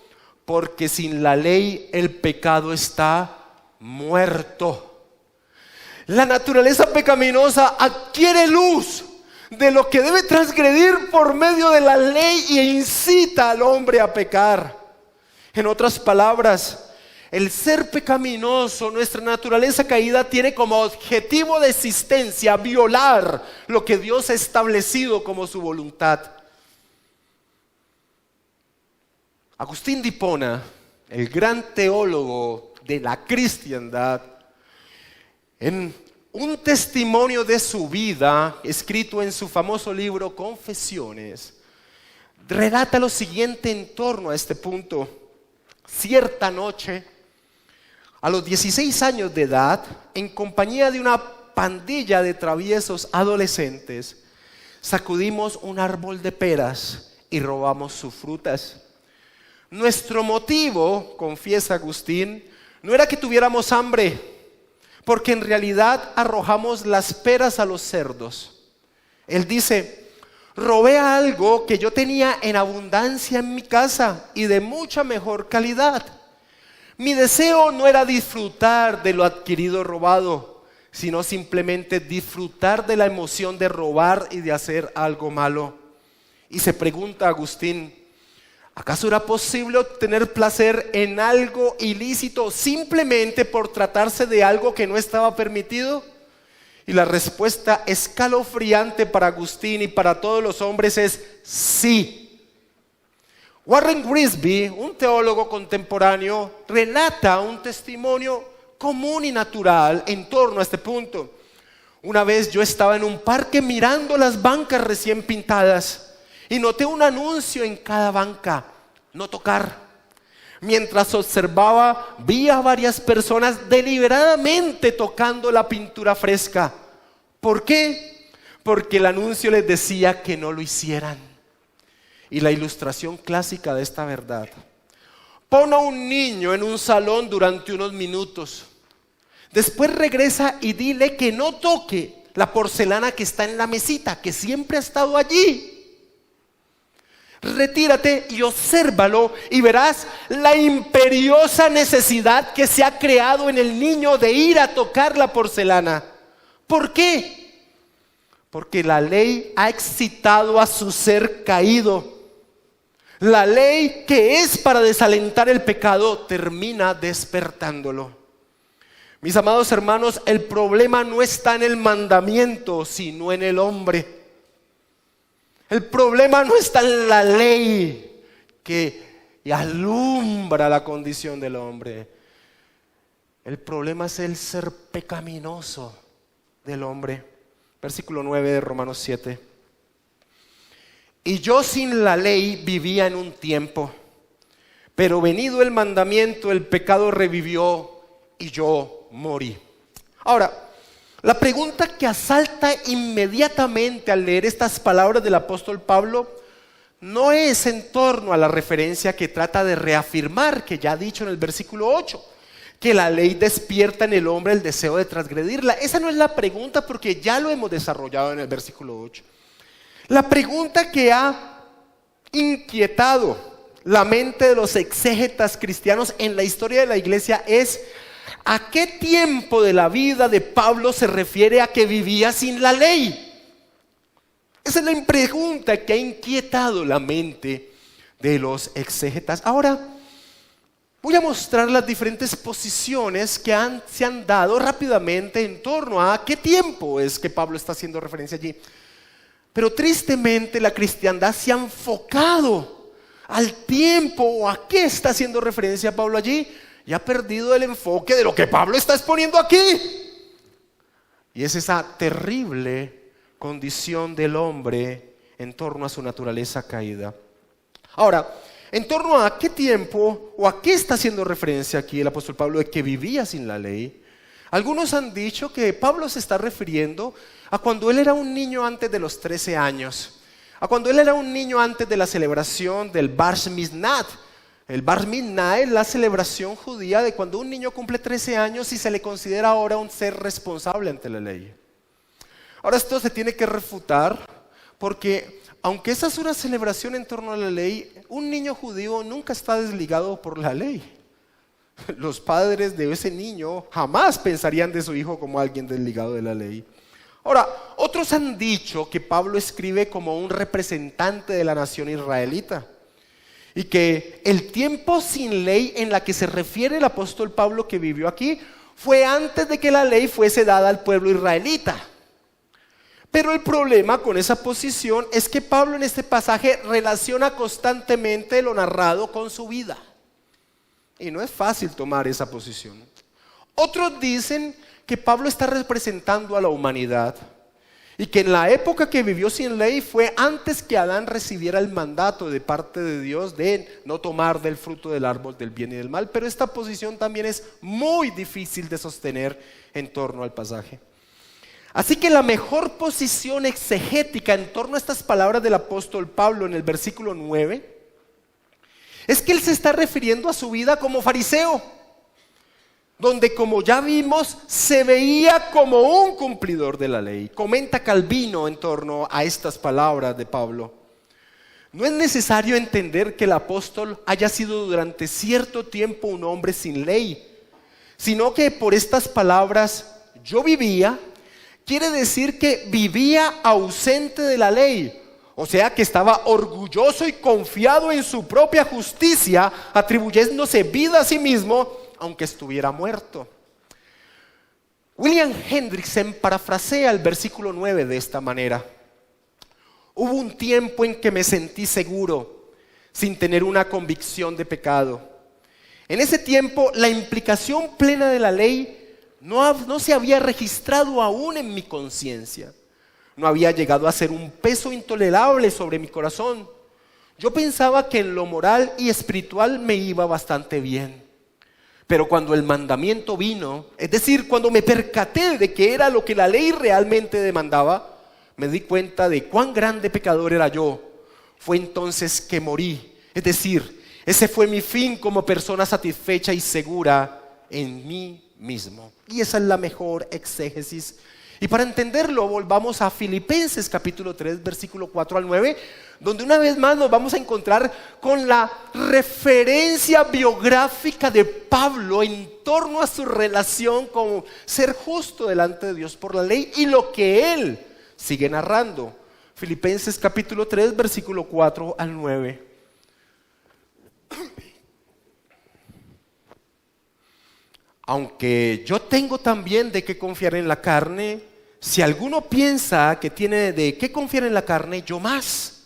Speaker 1: porque sin la ley el pecado está muerto. La naturaleza pecaminosa adquiere luz de lo que debe transgredir por medio de la ley e incita al hombre a pecar. En otras palabras, el ser pecaminoso, nuestra naturaleza caída, tiene como objetivo de existencia violar lo que Dios ha establecido como su voluntad. Agustín de Hipona, el gran teólogo de la cristiandad, en un testimonio de su vida, escrito en su famoso libro Confesiones, relata lo siguiente en torno a este punto. Cierta noche, a los 16 años de edad, en compañía de una pandilla de traviesos adolescentes, sacudimos un árbol de peras y robamos sus frutas. Nuestro motivo, confiesa Agustín, no era que tuviéramos hambre, porque en realidad arrojamos las peras a los cerdos. Él dice: robé algo que yo tenía en abundancia en mi casa y de mucha mejor calidad. Mi deseo no era disfrutar de lo adquirido robado, sino simplemente disfrutar de la emoción de robar y de hacer algo malo. Y se pregunta Agustín: ¿acaso era posible obtener placer en algo ilícito simplemente por tratarse de algo que no estaba permitido? Y la respuesta escalofriante para Agustín y para todos los hombres es sí. Warren Wiersbe, un teólogo contemporáneo, relata un testimonio común y natural en torno a este punto. Una vez yo estaba en un parque mirando las bancas recién pintadas y noté un anuncio en cada banca: no tocar. Mientras observaba, vi a varias personas deliberadamente tocando la pintura fresca. ¿Por qué? Porque el anuncio les decía que no lo hicieran. Y la ilustración clásica de esta verdad: pon a un niño en un salón durante unos minutos. Después regresa y dile que no toque la porcelana que está en la mesita, que siempre ha estado allí. Retírate y obsérvalo y verás la imperiosa necesidad que se ha creado en el niño de ir a tocar la porcelana. ¿Por qué? Porque la ley ha excitado a su ser caído. La ley, que es para desalentar el pecado, termina despertándolo. Mis amados hermanos, el problema no está en el mandamiento, sino en el hombre. El problema no está en la ley que alumbra la condición del hombre. El problema es el ser pecaminoso del hombre. Versículo 9 de Romanos 7. Y yo sin la ley vivía en un tiempo, pero venido el mandamiento, el pecado revivió y yo morí. Ahora, la pregunta que asalta inmediatamente al leer estas palabras del apóstol Pablo no es en torno a la referencia que trata de reafirmar, que ya ha dicho en el versículo 8, que la ley despierta en el hombre el deseo de transgredirla. Esa no es la pregunta, porque ya lo hemos desarrollado en el versículo 8. La pregunta que ha inquietado la mente de los exégetas cristianos en la historia de la iglesia es: ¿a qué tiempo de la vida de Pablo se refiere a que vivía sin la ley? Esa es la pregunta que ha inquietado la mente de los exégetas. Ahora, voy a mostrar las diferentes posiciones que se han dado rápidamente en torno a qué tiempo es que Pablo está haciendo referencia allí. Pero tristemente la cristiandad se ha enfocado al tiempo o a qué está haciendo referencia Pablo allí, y ha perdido el enfoque de lo que Pablo está exponiendo aquí. Y es esa terrible condición del hombre en torno a su naturaleza caída. Ahora, en torno a qué tiempo o a qué está haciendo referencia aquí el apóstol Pablo de que vivía sin la ley, algunos han dicho que Pablo se está refiriendo a cuando él era un niño antes de los 13 años, a cuando él era un niño antes de la celebración del Bar Miznat. El Bar Miznah es la celebración judía de cuando un niño cumple 13 años y se le considera ahora un ser responsable ante la ley. Ahora, esto se tiene que refutar porque, aunque esa es una celebración en torno a la ley, un niño judío nunca está desligado por la ley. Los padres de ese niño jamás pensarían de su hijo como alguien desligado de la ley. Ahora, otros han dicho que Pablo escribe como un representante de la nación israelita, y que el tiempo sin ley en la que se refiere el apóstol Pablo que vivió aquí fue antes de que la ley fuese dada al pueblo israelita. Pero el problema con esa posición es que Pablo en este pasaje relaciona constantemente lo narrado con su vida. Y no es fácil tomar esa posición. Otros dicen que Pablo está representando a la humanidad y que en la época que vivió sin ley fue antes que Adán recibiera el mandato de parte de Dios de no tomar del fruto del árbol del bien y del mal. Pero esta posición también es muy difícil de sostener en torno al pasaje. Así que la mejor posición exegética en torno a estas palabras del apóstol Pablo en el versículo 9 es que él se está refiriendo a su vida como fariseo, donde, como ya vimos, se veía como un cumplidor de la ley. Comenta Calvino en torno a estas palabras de Pablo: no es necesario entender que el apóstol haya sido durante cierto tiempo un hombre sin ley, sino que por estas palabras yo vivía, quiere decir que vivía ausente de la ley. O sea, que estaba orgulloso y confiado en su propia justicia, atribuyéndose vida a sí mismo, aunque estuviera muerto. William Hendrickson parafrasea el versículo 9 de esta manera: hubo un tiempo en que me sentí seguro, sin tener una convicción de pecado. En ese tiempo, la implicación plena de la ley no se había registrado aún en mi conciencia. No había llegado a ser un peso intolerable sobre mi corazón. Yo pensaba que en lo moral y espiritual me iba bastante bien. Pero cuando el mandamiento vino, es decir, cuando me percaté de que era lo que la ley realmente demandaba, me di cuenta de cuán grande pecador era yo. Fue entonces que morí. Es decir, ese fue mi fin como persona satisfecha y segura en mí mismo. Y esa es la mejor exégesis. Y para entenderlo, volvamos a Filipenses capítulo 3, versículo 4 al 9, donde una vez más nos vamos a encontrar con la referencia biográfica de Pablo en torno a su relación con ser justo delante de Dios por la ley y lo que él sigue narrando. Filipenses capítulo 3, versículo 4 al 9. Aunque yo tengo también de qué confiar en la carne, si alguno piensa que tiene de qué confiar en la carne, yo más.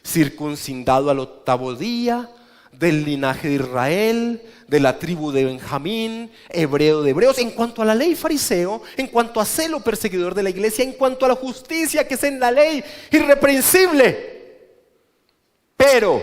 Speaker 1: circuncidado al 8º día, del linaje de Israel, de la tribu de Benjamín, hebreo de hebreos, en cuanto a la ley fariseo, en cuanto a celo perseguidor de la iglesia, en cuanto a la justicia que es en la ley, irreprensible. Pero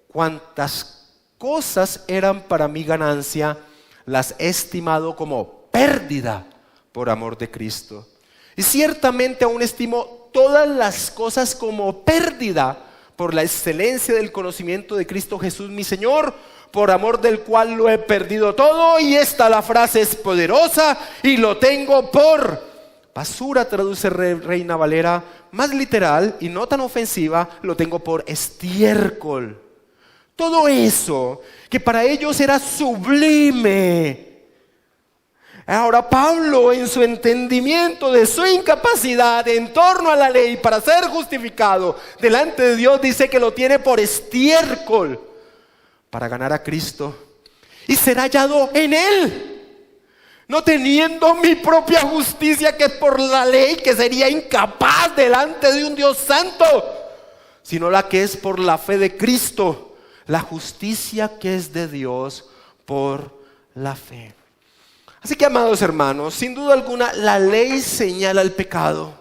Speaker 1: cuantas cosas eran para mi ganancia, las he estimado como pérdida por amor de Cristo. Y ciertamente aún estimo todas las cosas como pérdida por la excelencia del conocimiento de Cristo Jesús mi Señor, por amor del cual lo he perdido todo. Y la frase es poderosa, y lo tengo por basura, traduce Reina Valera, más literal y no tan ofensiva, lo tengo por estiércol. Todo eso que para ellos era sublime. Ahora Pablo, en su entendimiento de su incapacidad en torno a la ley para ser justificado delante de Dios, dice que lo tiene por estiércol para ganar a Cristo y ser hallado en Él, no teniendo mi propia justicia que es por la ley, que sería incapaz delante de un Dios santo, sino la que es por la fe de Cristo, la justicia que es de Dios por la fe. Así que, amados hermanos, sin duda alguna la ley señala el pecado,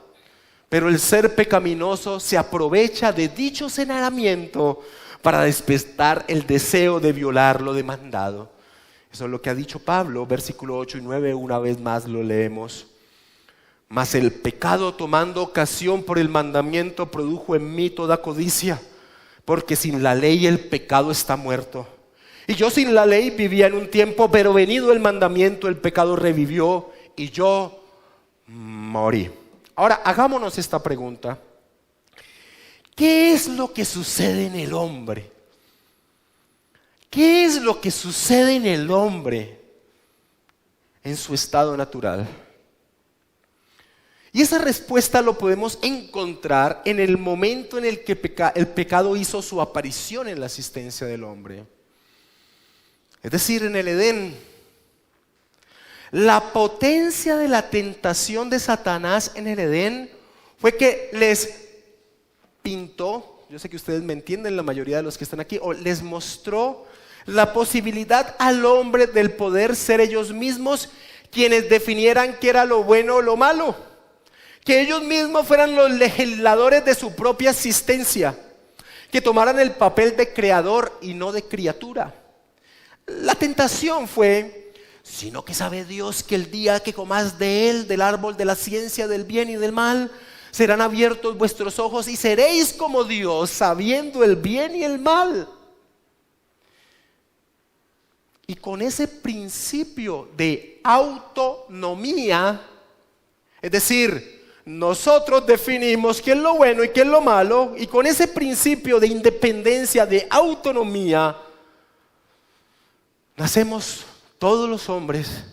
Speaker 1: pero el ser pecaminoso se aprovecha de dicho señalamiento para despertar el deseo de violar lo demandado. Eso es lo que ha dicho Pablo, versículo 8 y 9, una vez más lo leemos. Mas el pecado, tomando ocasión por el mandamiento, produjo en mí toda codicia, porque sin la ley el pecado está muerto. Y yo sin la ley vivía en un tiempo, pero venido el mandamiento, el pecado revivió y yo morí. Ahora, hagámonos esta pregunta. ¿Qué es lo que sucede en el hombre? ¿Qué es lo que sucede en el hombre en su estado natural? Y esa respuesta lo podemos encontrar en el momento en el que el pecado hizo su aparición en la existencia del hombre. Es decir, en el Edén. La potencia de la tentación de Satanás en el Edén fue que les pintó, yo sé que ustedes me entienden, la mayoría de los que están aquí, o les mostró la posibilidad al hombre del poder ser ellos mismos quienes definieran qué era lo bueno o lo malo, que ellos mismos fueran los legisladores de su propia existencia, que tomaran el papel de creador y no de criatura. La tentación fue, sino que sabe Dios que el día que comáis de él, del árbol de la ciencia del bien y del mal, serán abiertos vuestros ojos y seréis como Dios, sabiendo el bien y el mal. Y con ese principio de autonomía, es decir, nosotros definimos qué es lo bueno y qué es lo malo, y con ese principio de independencia, de autonomía, nacemos todos los hombres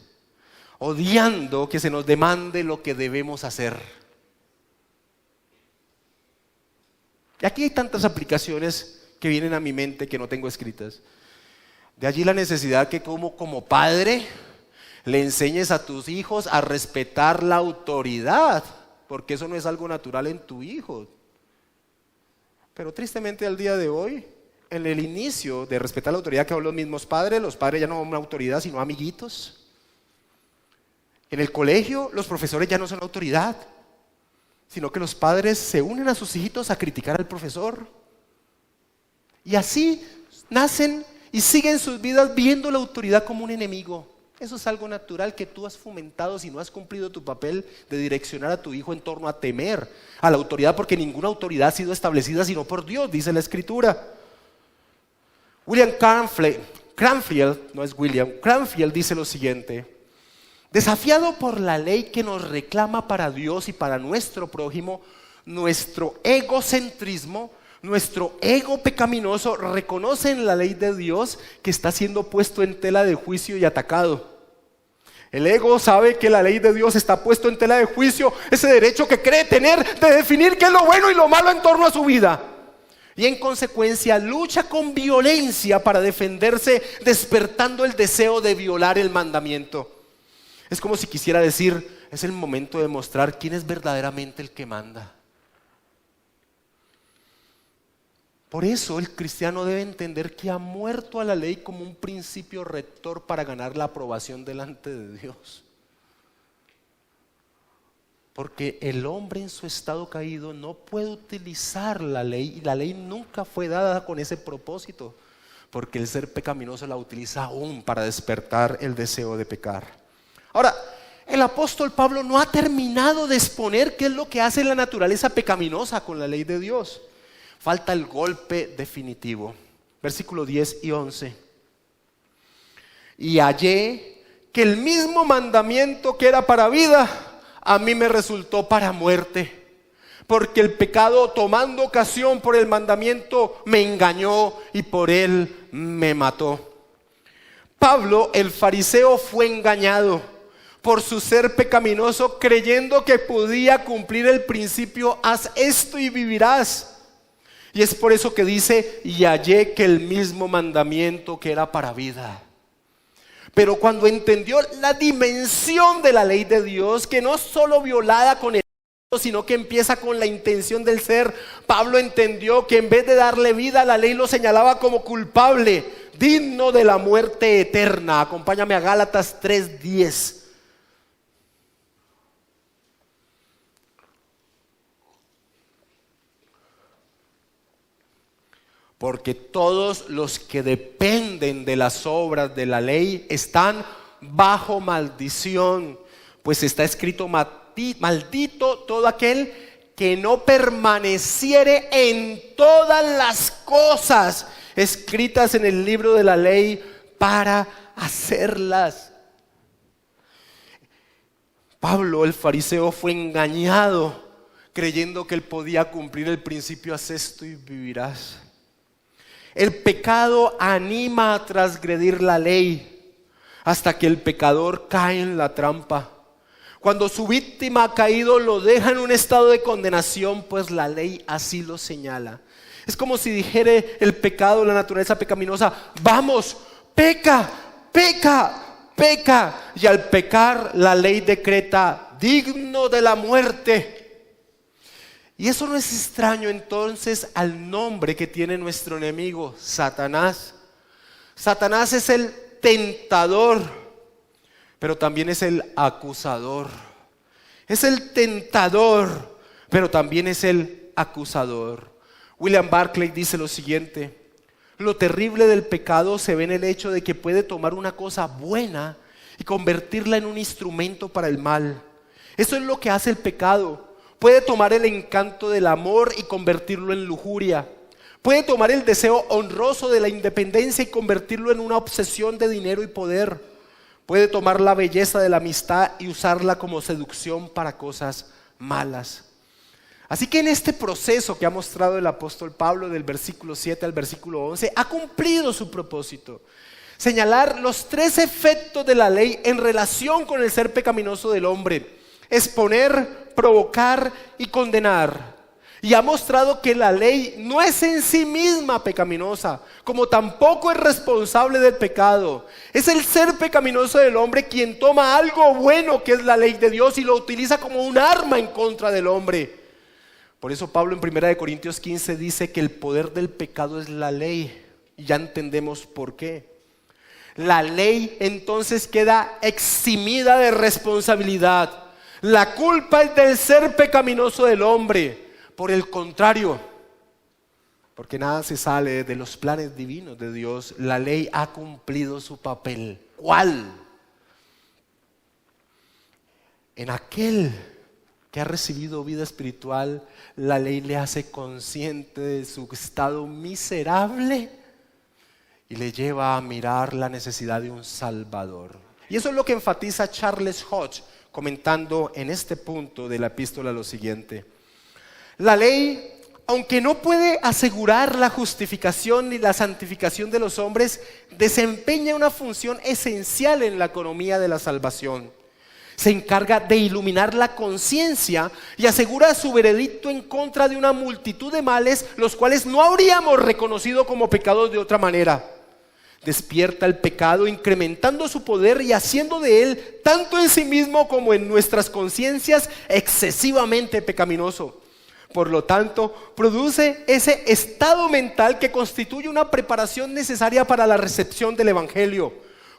Speaker 1: odiando que se nos demande lo que debemos hacer. Y aquí hay tantas aplicaciones que vienen a mi mente que no tengo escritas. De allí la necesidad que como padre le enseñes a tus hijos a respetar la autoridad, porque eso no es algo natural en tu hijo. Pero tristemente al día de hoy, en el inicio de respetar la autoridad que hablan los mismos padres, los padres ya no son autoridad sino amiguitos. En el colegio los profesores ya no son autoridad, sino que los padres se unen a sus hijitos a criticar al profesor. Y así nacen y siguen sus vidas viendo la autoridad como un enemigo. Eso es algo natural que tú has fomentado si no has cumplido tu papel de direccionar a tu hijo en torno a temer a la autoridad, porque ninguna autoridad ha sido establecida sino por Dios, dice la Escritura. William Cranfield dice lo siguiente: desafiado por la ley que nos reclama para Dios y para nuestro prójimo, nuestro egocentrismo, nuestro ego pecaminoso reconoce en la ley de Dios que está siendo puesto en tela de juicio y atacado. El ego sabe que la ley de Dios está puesto en tela de juicio, ese derecho que cree tener de definir qué es lo bueno y lo malo en torno a su vida. Y en consecuencia lucha con violencia para defenderse, despertando el deseo de violar el mandamiento. Es como si quisiera decir, es el momento de mostrar quién es verdaderamente el que manda. Por eso el cristiano debe entender que ha muerto a la ley como un principio rector para ganar la aprobación delante de Dios. Porque el hombre en su estado caído no puede utilizar la ley, y la ley nunca fue dada con ese propósito, porque el ser pecaminoso la utiliza aún para despertar el deseo de pecar. Ahora, el apóstol Pablo no ha terminado de exponer qué es lo que hace la naturaleza pecaminosa con la ley de Dios. Falta el golpe definitivo. Versículos 10 y 11. Y hallé que el mismo mandamiento que era para vida, a mí me resultó para muerte. Porque el pecado, tomando ocasión por el mandamiento, me engañó y por él me mató. Pablo, el fariseo, fue engañado por su ser pecaminoso, creyendo que podía cumplir el principio: haz esto y vivirás. Y es por eso que dice: y hallé que el mismo mandamiento que era para vida. Pero cuando entendió la dimensión de la ley de Dios, que no solo violada con el sino que empieza con la intención del ser, Pablo entendió que en vez de darle vida, la ley lo señalaba como culpable, digno de la muerte eterna. Acompáñame a Gálatas 3:10. Porque todos los que dependen de las obras de la ley están bajo maldición, pues está escrito: maldito todo aquel que no permaneciere en todas las cosas escritas en el libro de la ley para hacerlas. Pablo, el fariseo, fue engañado creyendo que él podía cumplir el principio: haz esto y vivirás. El pecado anima a transgredir la ley hasta que el pecador cae en la trampa. Cuando su víctima ha caído, lo deja en un estado de condenación, pues la ley así lo señala. Es como si dijera el pecado, la naturaleza pecaminosa: vamos, peca, peca, peca. Y al pecar, la ley decreta: digno de la muerte. Y eso no es extraño entonces al nombre que tiene nuestro enemigo, Satanás. Satanás es el tentador, pero también es el acusador. Es el tentador, pero también es el acusador. William Barclay dice lo siguiente: lo terrible del pecado se ve en el hecho de que puede tomar una cosa buena y convertirla en un instrumento para el mal. Eso es lo que hace el pecado. Puede tomar el encanto del amor y convertirlo en lujuria. Puede tomar el deseo honroso de la independencia y convertirlo en una obsesión de dinero y poder. Puede tomar la belleza de la amistad y usarla como seducción para cosas malas. Así que en este proceso que ha mostrado el apóstol Pablo del versículo 7 al versículo 11, ha cumplido su propósito: señalar los 3 efectos de la ley en relación con el ser pecaminoso del hombre: exponer, provocar y condenar. Y ha mostrado que la ley no es en sí misma pecaminosa, como tampoco es responsable del pecado. Es el ser pecaminoso del hombre quien toma algo bueno que es la ley de Dios y lo utiliza como un arma en contra del hombre. Por eso Pablo en 1 Corintios 15 dice que el poder del pecado es la ley. Y ya entendemos por qué. La ley entonces queda eximida de responsabilidad. La culpa es del ser pecaminoso del hombre. Por el contrario, porque nada se sale de los planes divinos de Dios, la ley ha cumplido su papel. ¿Cuál? En aquel que ha recibido vida espiritual, la ley le hace consciente de su estado miserable y le lleva a mirar la necesidad de un Salvador. Y eso es lo que enfatiza Charles Hodge, comentando en este punto de la epístola lo siguiente: la ley, aunque no puede asegurar la justificación ni la santificación de los hombres, desempeña una función esencial en la economía de la salvación. Se encarga de iluminar la conciencia y asegura su veredicto en contra de una multitud de males, los cuales no habríamos reconocido como pecados de otra manera. Despierta el pecado, incrementando su poder y haciendo de él, tanto en sí mismo como en nuestras conciencias, excesivamente pecaminoso. Por lo tanto, produce ese estado mental que constituye una preparación necesaria para la recepción del Evangelio.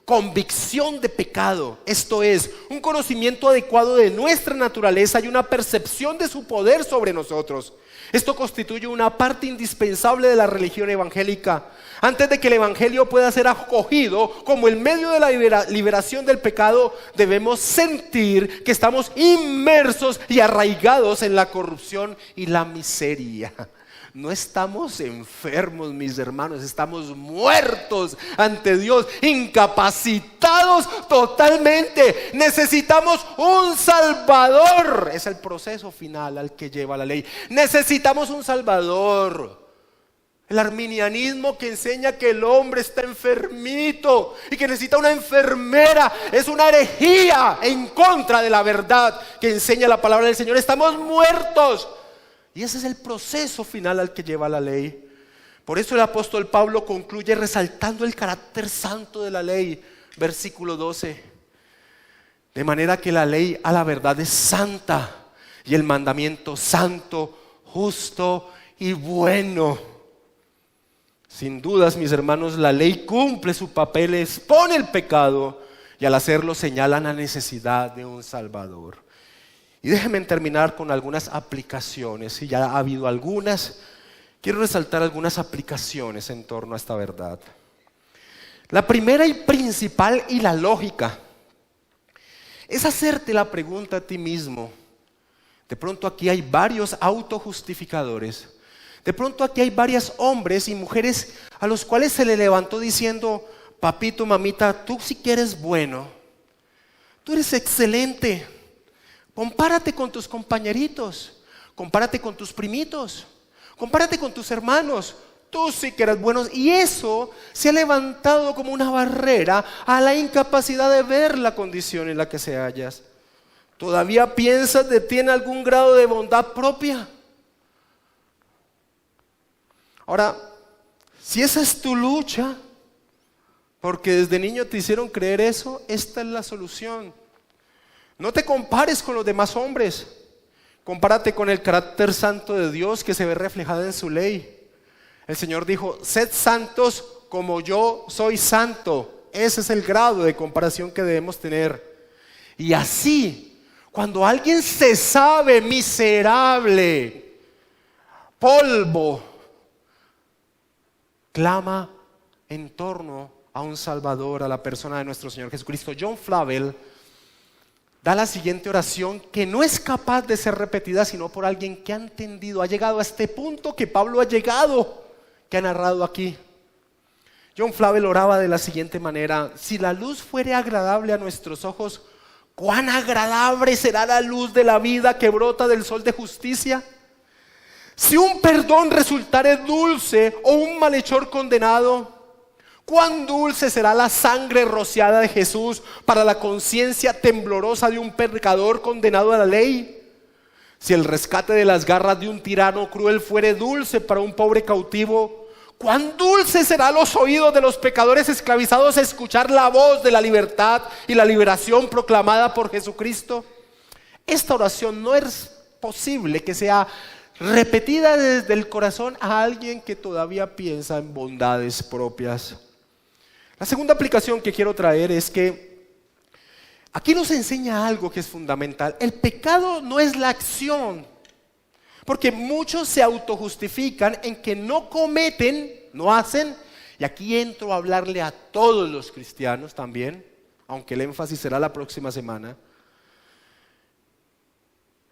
Speaker 1: Convicción de pecado, esto es, un conocimiento adecuado de nuestra naturaleza y una percepción de su poder sobre nosotros. Esto constituye una parte indispensable de la religión evangélica. Antes de que el evangelio pueda ser acogido como el medio de la liberación del pecado, debemos sentir que estamos inmersos y arraigados en la corrupción y la miseria. No estamos enfermos, mis hermanos, estamos muertos ante Dios, incapacitados totalmente. Necesitamos un Salvador. Es el proceso final al que lleva la ley. Necesitamos un Salvador. El arminianismo que enseña que el hombre está enfermito y que necesita una enfermera es una herejía en contra de la verdad que enseña la palabra del Señor. Estamos muertos. Y ese es el proceso final al que lleva la ley. Por eso el apóstol Pablo concluye resaltando el carácter santo de la ley. Versículo 12. De manera que la ley a la verdad es santa y el mandamiento santo, justo y bueno. Sin dudas, mis hermanos, la ley cumple su papel, expone el pecado y al hacerlo señala la necesidad de un Salvador. Y déjenme terminar con algunas aplicaciones. Si ya ha habido algunas, quiero resaltar algunas aplicaciones en torno a esta verdad. La primera y principal y la lógica es hacerte la pregunta a ti mismo. De pronto aquí hay varios autojustificadores. De pronto aquí hay varios hombres y mujeres a los cuales se le levantó diciendo: papito, mamita, tú sí que eres bueno, tú eres excelente. Compárate con tus compañeritos, compárate con tus primitos, compárate con tus hermanos. Tú sí que eres bueno. Y eso se ha levantado como una barrera a la incapacidad de ver la condición en la que se hallas. ¿Todavía piensas de ti en algún grado de bondad propia? Ahora, si esa es tu lucha, porque desde niño te hicieron creer eso, esta es la solución. No te compares con los demás hombres. Compárate con el carácter santo de Dios que se ve reflejado en su ley. El Señor dijo: sed santos como yo soy santo. Ese es el grado de comparación que debemos tener. Y así, cuando alguien se sabe miserable, polvo, clama en torno a un Salvador, a la persona de nuestro Señor Jesucristo. John Flavel da la siguiente oración que no es capaz de ser repetida sino por alguien que ha entendido, ha llegado a este punto que Pablo ha llegado, que ha narrado aquí. John Flavel oraba de la siguiente manera: si la luz fuere agradable a nuestros ojos, ¿cuán agradable será la luz de la vida que brota del sol de justicia? Si un perdón resultare dulce o un malhechor condenado, ¿cuán dulce será la sangre rociada de Jesús para la conciencia temblorosa de un pecador condenado a la ley? Si el rescate de las garras de un tirano cruel fuere dulce para un pobre cautivo, ¿cuán dulce será los oídos de los pecadores esclavizados escuchar la voz de la libertad y la liberación proclamada por Jesucristo? Esta oración no es posible que sea repetida desde el corazón a alguien que todavía piensa en bondades propias. La segunda aplicación que quiero traer es que aquí nos enseña algo que es fundamental. El pecado no es la acción, porque muchos se autojustifican en que no cometen, no hacen, y aquí entro a hablarle a todos los cristianos también, aunque el énfasis será la próxima semana.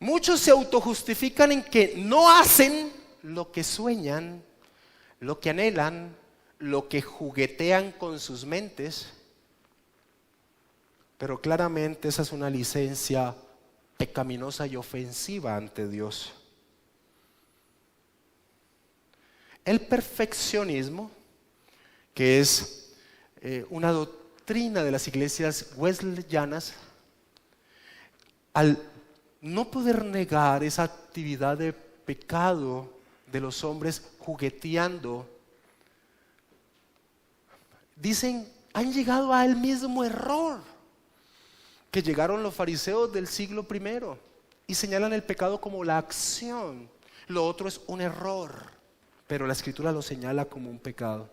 Speaker 1: Muchos se autojustifican en que no hacen lo que sueñan, lo que anhelan, lo que juguetean con sus mentes, pero claramente esa es una licencia pecaminosa y ofensiva ante Dios. El perfeccionismo, que es una doctrina de las iglesias wesleyanas, al no poder negar esa actividad de pecado de los hombres jugueteando, dicen, han llegado al mismo error que llegaron los fariseos del siglo I y señalan el pecado como la acción. lo otro es un error, pero la Escritura lo señala como un pecado.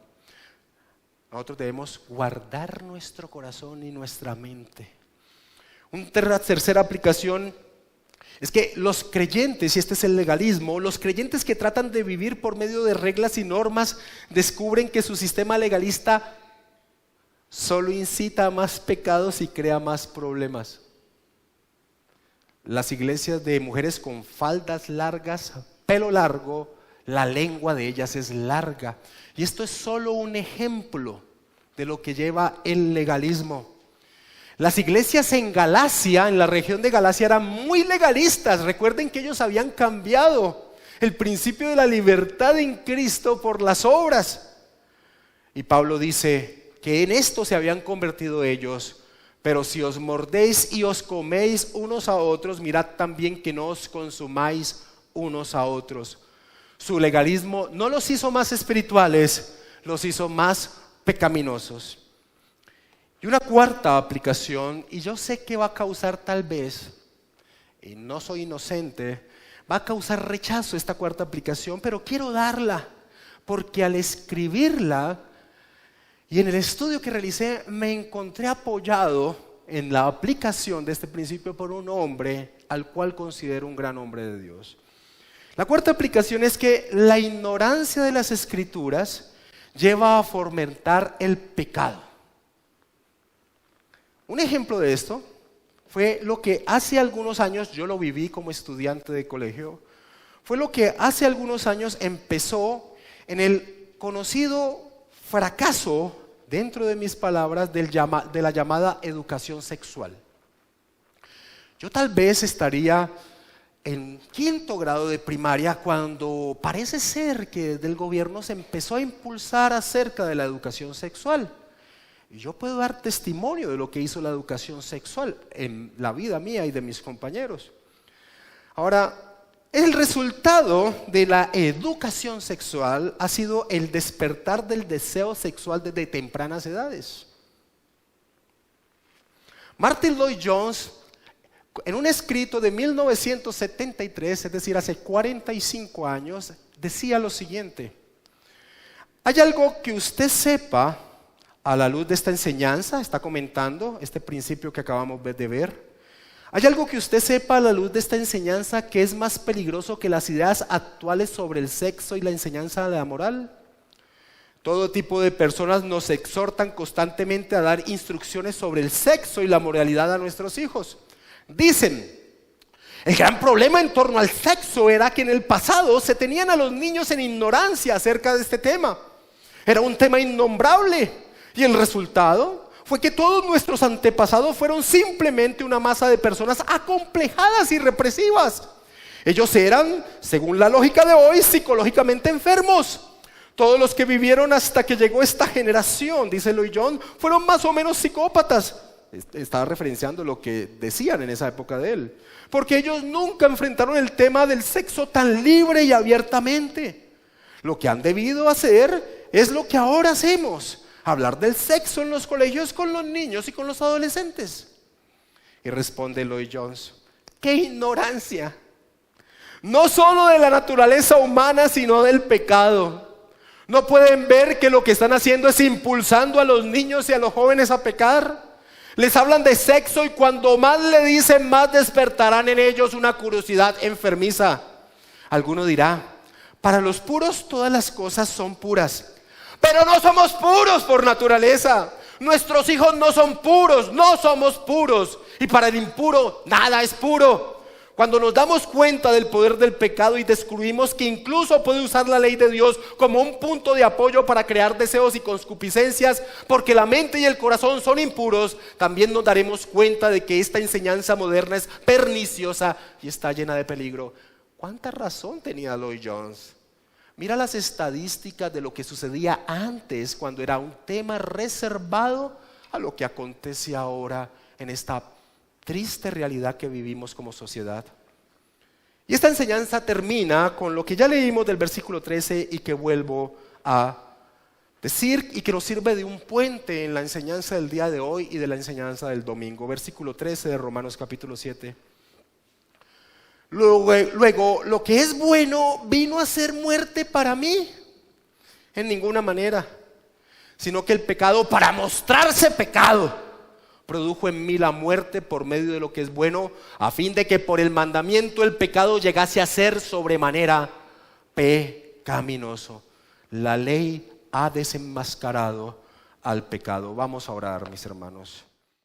Speaker 1: Nosotros debemos guardar nuestro corazón y nuestra mente. Una tercera aplicación es que los creyentes, y este es el legalismo, los creyentes que tratan de vivir por medio de reglas y normas descubren que su sistema legalista solo incita a más pecados y crea más problemas. Las iglesias de mujeres con faldas largas, pelo largo, la lengua de ellas es larga. Y esto es solo un ejemplo de lo que lleva el legalismo. Las iglesias en Galacia, en la región de Galacia, eran muy legalistas. Recuerden que ellos habían cambiado el principio de la libertad en Cristo por las obras. Y Pablo dice que en esto se habían convertido ellos. Pero si os mordéis y os coméis unos a otros, mirad también que no os consumáis unos a otros. Su legalismo no los hizo más espirituales, los hizo más pecaminosos. Y una cuarta aplicación, y yo sé que va a causar tal vez, y no soy inocente, va a causar rechazo esta cuarta aplicación, pero quiero darla, porque al escribirla y en el estudio que realicé me encontré apoyado en la aplicación de este principio por un hombre al cual considero un gran hombre de Dios. La cuarta aplicación es que la ignorancia de las Escrituras lleva a fomentar el pecado. Un ejemplo de esto fue lo que hace algunos años, yo lo viví como estudiante de colegio, fue lo que hace algunos años empezó en el conocido fracaso, dentro de mis palabras, de la llamada educación sexual. Yo tal vez estaría en 5º grado de primaria cuando parece ser que desde el gobierno se empezó a impulsar acerca de la educación sexual. Y yo puedo dar testimonio de lo que hizo la educación sexual en la vida mía y de mis compañeros. Ahora, el resultado de la educación sexual ha sido el despertar del deseo sexual desde tempranas edades. Martin Lloyd-Jones, en un escrito de 1973, es decir, hace 45 años, decía lo siguiente: hay algo que usted sepa a la luz de esta enseñanza, está comentando este principio que acabamos de ver. ¿Hay algo que usted sepa a la luz de esta enseñanza que es más peligroso que las ideas actuales sobre el sexo y la enseñanza de la moral? Todo tipo de personas nos exhortan constantemente a dar instrucciones sobre el sexo y la moralidad a nuestros hijos. Dicen, el gran problema en torno al sexo era que en el pasado se tenían a los niños en ignorancia acerca de este tema. Era un tema innombrable y el resultado fue que todos nuestros antepasados fueron simplemente una masa de personas acomplejadas y represivas. Ellos eran, según la lógica de hoy, psicológicamente enfermos. Todos los que vivieron hasta que llegó esta generación, dice Lloyd-Jones, fueron más o menos psicópatas. Estaba referenciando lo que decían en esa época de él. Porque ellos nunca enfrentaron el tema del sexo tan libre y abiertamente. Lo que han debido hacer es lo que ahora hacemos: hablar del sexo en los colegios con los niños y con los adolescentes. Y responde Lloyd-Jones: ¡qué ignorancia! No solo de la naturaleza humana, sino del pecado. ¿No pueden ver que lo que están haciendo es impulsando a los niños y a los jóvenes a pecar? Les hablan de sexo y cuando más le dicen, más despertarán en ellos una curiosidad enfermiza. Alguno dirá: para los puros todas las cosas son puras. Pero no somos puros por naturaleza. Nuestros hijos no son puros, no somos puros. Y para el impuro nada es puro. Cuando nos damos cuenta del poder del pecado y descubrimos que incluso puede usar la ley de Dios como un punto de apoyo para crear deseos y concupiscencias, porque la mente y el corazón son impuros, también nos daremos cuenta de que esta enseñanza moderna es perniciosa y está llena de peligro. ¿Cuánta razón tenía Lloyd-Jones? Mira las estadísticas de lo que sucedía antes, cuando era un tema reservado, a lo que acontece ahora en esta triste realidad que vivimos como sociedad. Y esta enseñanza termina con lo que ya leímos del versículo 13 y que vuelvo a decir y que nos sirve de un puente en la enseñanza del día de hoy y de la enseñanza del domingo. Versículo 13 de Romanos capítulo 7. Luego, lo que es bueno vino a ser muerte para mí. En ninguna manera. Sino que el pecado, para mostrarse pecado, produjo en mí la muerte por medio de lo que es bueno, a fin de que por el mandamiento el pecado llegase a ser sobremanera pecaminoso. La ley ha desenmascarado al pecado. Vamos a orar, mis hermanos.